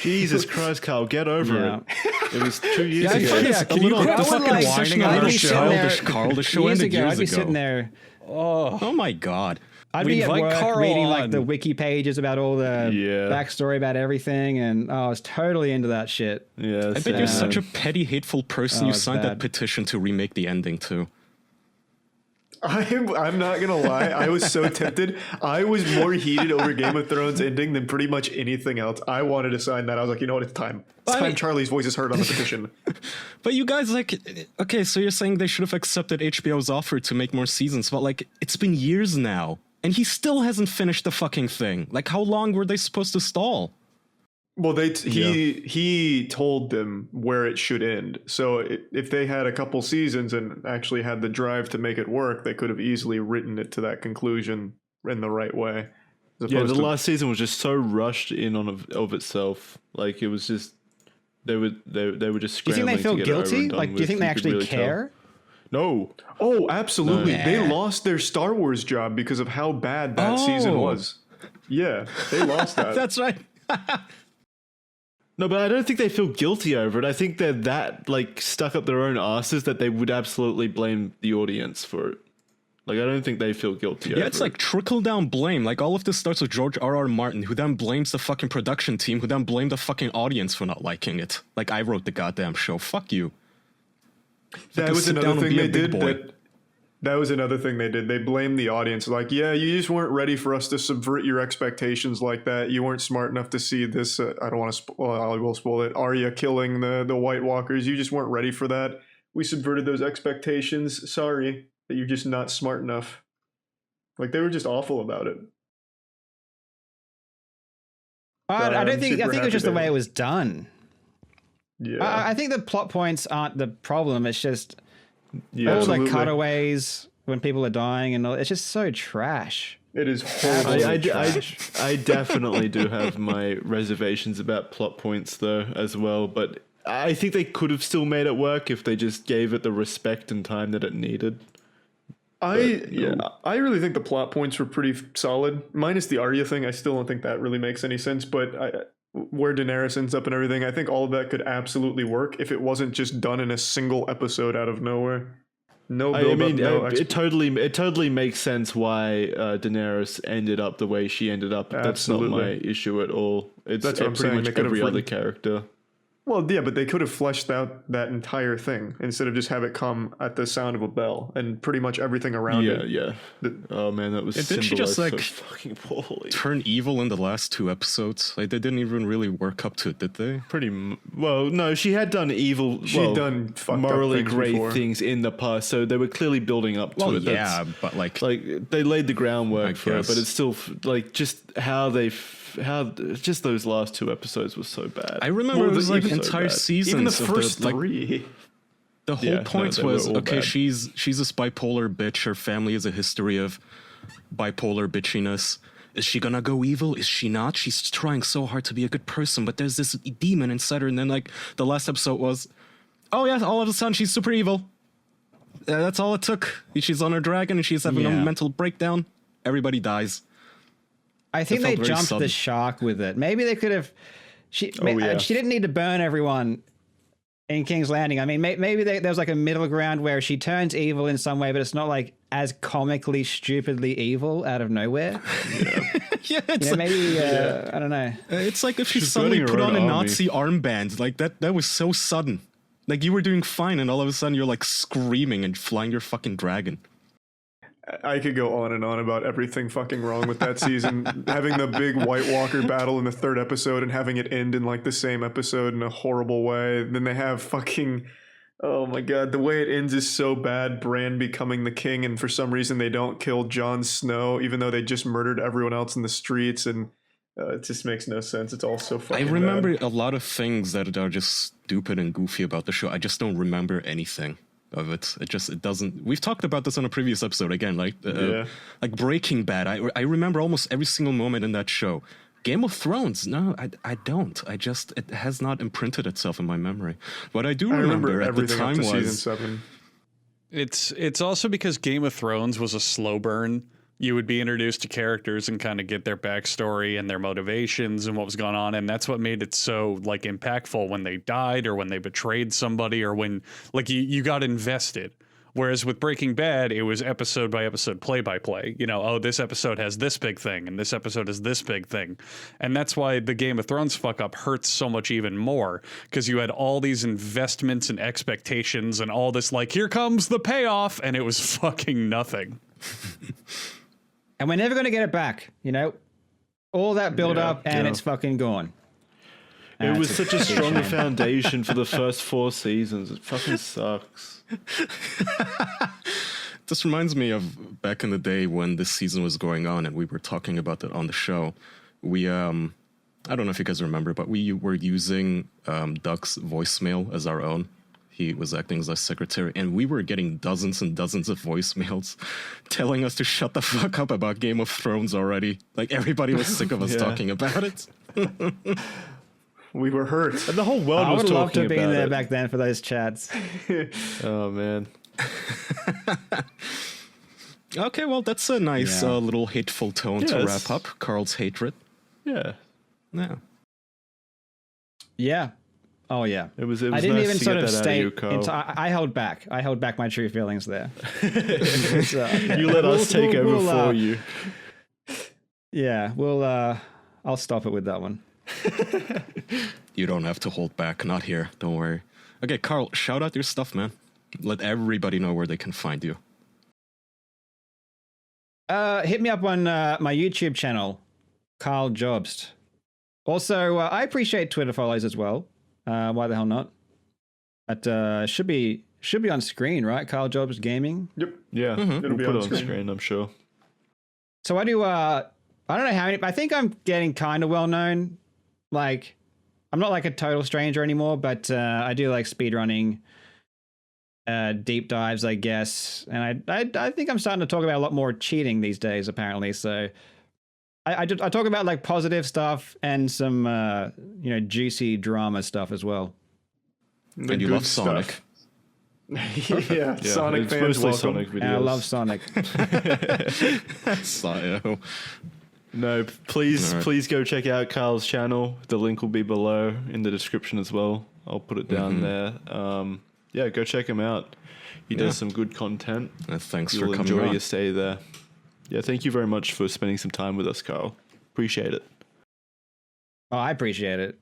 Jesus Christ, Karl, get over it. It was 2 years ago.
Can you quit the fucking whining on the show?
Childish, Karl. The show ended years ago.
I'd be sitting there.
Oh my god.
I'd be at work reading the wiki pages about all the backstory about everything, and I was totally into that shit.
Yeah,
I bet you're such a petty, hateful person. You signed that petition to remake the ending too.
I'm not gonna lie, I was so tempted. I was more heated over Game of Thrones ending than pretty much anything else. I wanted to sign that. I was like, you know what, it's time. It's time Charlie's voice is heard on the petition.
But you guys, okay, so you're saying they should have accepted HBO's offer to make more seasons, but it's been years now. And he still hasn't finished the fucking thing. Like, how long were they supposed to stall?
Well, he told them where it should end. So if they had a couple seasons and actually had the drive to make it work, they could have easily written it to that conclusion in the right way.
Yeah, the last season was just so rushed in of itself. Like, it was just they were just scrambling.
Do you think they feel guilty? Like, do you think they actually care?
No.
Oh, absolutely. No. They lost their Star Wars job because of how bad that season was. Yeah, they lost that.
That's right.
No, but I don't think they feel guilty over it. I think they're that stuck up their own asses that they would absolutely blame the audience for it. Like, I don't think they feel guilty over it.
Yeah, it's like trickle-down blame. Like, all of this starts with George R.R. Martin, who then blames the fucking production team, who then blamed the fucking audience for not liking it. Like, I wrote the goddamn show. Fuck you.
That was another thing they did. That was another thing they did. They blamed the audience. Like, yeah, you just weren't ready for us to subvert your expectations like that. You weren't smart enough to see this. I don't want to I will spoil it. Arya killing the White Walkers. You just weren't ready for that. We subverted those expectations. Sorry, that you're just not smart enough. Like, they were just awful about it.
I think it was just the way it was done.
Yeah,
I think the plot points aren't the problem. It's just all
absolutely.
the cutaways when people are dying and all. It's just so trash.
It is horrible.
I definitely do have my reservations about plot points though as well, but I think they could have still made it work if they just gave it the respect and time that it needed.
I really think the plot points were pretty solid, minus the Arya thing. I still don't think that really makes any sense, but where Daenerys ends up and everything, I think all of that could absolutely work if it wasn't just done in a single episode out of nowhere. No build up, no
it totally makes sense why Daenerys ended up the way she ended up. That's not my issue at all. It's
That's what I'm
pretty
saying.
much every other character.
Well, yeah, but they could have fleshed out that entire thing instead of just have it come at the sound of a bell and pretty much everything around it.
Yeah. Oh man, that was
Didn't she just
symbolized so fucking poorly.
Turn evil in the last 2 episodes? Like, they didn't even really work up to it, did they?
Well, no, she had done evil.
She'd done fucked
morally
up things
great
before.
things in the past, so they were clearly building up to it.
Yeah, but like
they laid the groundwork for it,
guess.
but it's still like just how just those last 2 episodes were so bad.
I remember it was like entire
bad.
seasons.
Even the
of
first
like,
3.
the whole point
they were
was
all
okay.
bad.
She's this bipolar bitch. Her family has a history of bipolar bitchiness. Is she gonna go evil? Is she not? She's trying so hard to be a good person, but there's this demon inside her. And then like the last episode was, oh yeah, all of a sudden she's super evil. That's all it took. She's on her dragon and she's having a mental breakdown. Everybody dies.
I think
It
they
felt very
jumped
sudden.
the shark with it. Maybe they could have. She didn't need to burn everyone in King's Landing. I mean, maybe there was like a middle ground where she turns evil in some way, but it's not like as comically, stupidly evil out of nowhere.
Yeah, it's like,
maybe I don't know.
it's like if she
She's
suddenly
building her
put on
own
a
army.
Nazi armband. Like that was so sudden. Like you were doing fine, and all of a sudden you're like screaming and flying your fucking dragon.
I could go on and on about everything fucking wrong with that season. Having the big White Walker battle in the 3rd episode and having it end in like the same episode in a horrible way. Then they have fucking, oh my god, the way it ends is so bad. Bran becoming the king, and for some reason they don't kill Jon Snow, even though they just murdered everyone else in the streets, and it just makes no sense. It's all so fucking
I remember
bad.
a lot of things that are just stupid and goofy about the show. I just don't remember anything of it. It doesn't. We've talked about this on a previous episode again, like Breaking Bad. I remember almost every single moment in that show. Game of Thrones, no, I don't. It has not imprinted itself in my memory. What I do remember at the
everything
time
up to season
was
7.
It's also because Game of Thrones was a slow burn. You would be introduced to characters and kind of get their backstory and their motivations and what was going on, and that's what made it so like impactful when they died or when they betrayed somebody or when like you got invested. Whereas with Breaking Bad, it was episode by episode, play by play. You know, oh, this episode has this big thing and this episode has this big thing. And that's why the Game of Thrones fuck up hurts so much even more, because you had all these investments and expectations and all this like, here comes the payoff, and it was fucking nothing.
And we're never going to get it back, you know? All that build up and it's fucking gone.
It was such a strong
shame.
foundation for the first 4 seasons. It fucking sucks.
This reminds me of back in the day when this season was going on and we were talking about it on the show. We I don't know if you guys remember, but we were using Doug's voicemail as our own. He was acting as our secretary, and we were getting dozens and dozens of voicemails telling us to shut the fuck up about Game of Thrones already. Like, everybody was sick of us talking about it.
We were hurt.
And the whole world
I
was
would love
talking
to have been
about
there
it.
back then for those chats.
Oh, man.
Okay, well, that's a nice little hateful tone to
Yes.
wrap up Karl's hatred.
Yeah.
Yeah.
Yeah. Oh, yeah.
It was
I
nice
didn't even
to
sort
get
of
that out
state.
you, Karl.
I held back. I held back my true feelings there. So,
You let us take over
we'll,
for you.
Yeah, I'll stop it with that one.
You don't have to hold back. Not here. Don't worry. Okay, Karl, shout out your stuff, man. Let everybody know where they can find you.
Hit me up on my YouTube channel, Karl Jobst. Also, I appreciate Twitter follows as well. Why the hell not? But should be on screen, right? Karl Jobst Gaming.
Yep.
Yeah,
It'll
we'll
be
put
on
it on
screen.
screen, I'm sure.
So I do. I don't know how many. I think I'm getting kind of well known. Like, I'm not like a total stranger anymore, but I do like speedrunning, deep dives, I guess. And I think I'm starting to talk about a lot more cheating these days, apparently. So I talk about like positive stuff and some juicy drama stuff as well.
The
And you
good
love Sonic.
stuff. Yeah,
Yeah,
Sonic
it's
fans
mostly
welcome.
Sonic videos.
And I love Sonic.
So,
No, please,
All right.
please go check out Karl's channel. The link will be below in the description as well. I'll put it down there. Yeah, go check him out. He does some good content.
Thanks
You'll
for coming
enjoy
on.
your stay there. Yeah, thank you very much for spending some time with us, Karl. Appreciate it.
Oh, I appreciate it.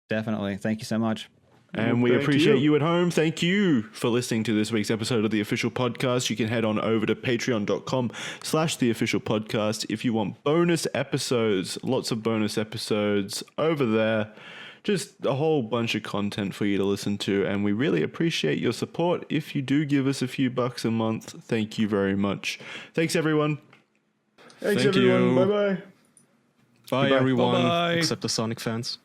Definitely. Thank you so much.
And we
Thank
appreciate
you.
you at home. Thank you for listening to this week's episode of The Official Podcast. You can head on over to patreon.com/The Official Podcast if you want bonus episodes, lots of bonus episodes over there. Just a whole bunch of content for you to listen to. And we really appreciate your support. If you do give us a few bucks a month, thank you very much. Thanks, everyone.
Thanks,
Thank
everyone.
you.
Bye-bye.
Bye,
Goodbye.
everyone,
Bye-bye.
except the Sonic fans.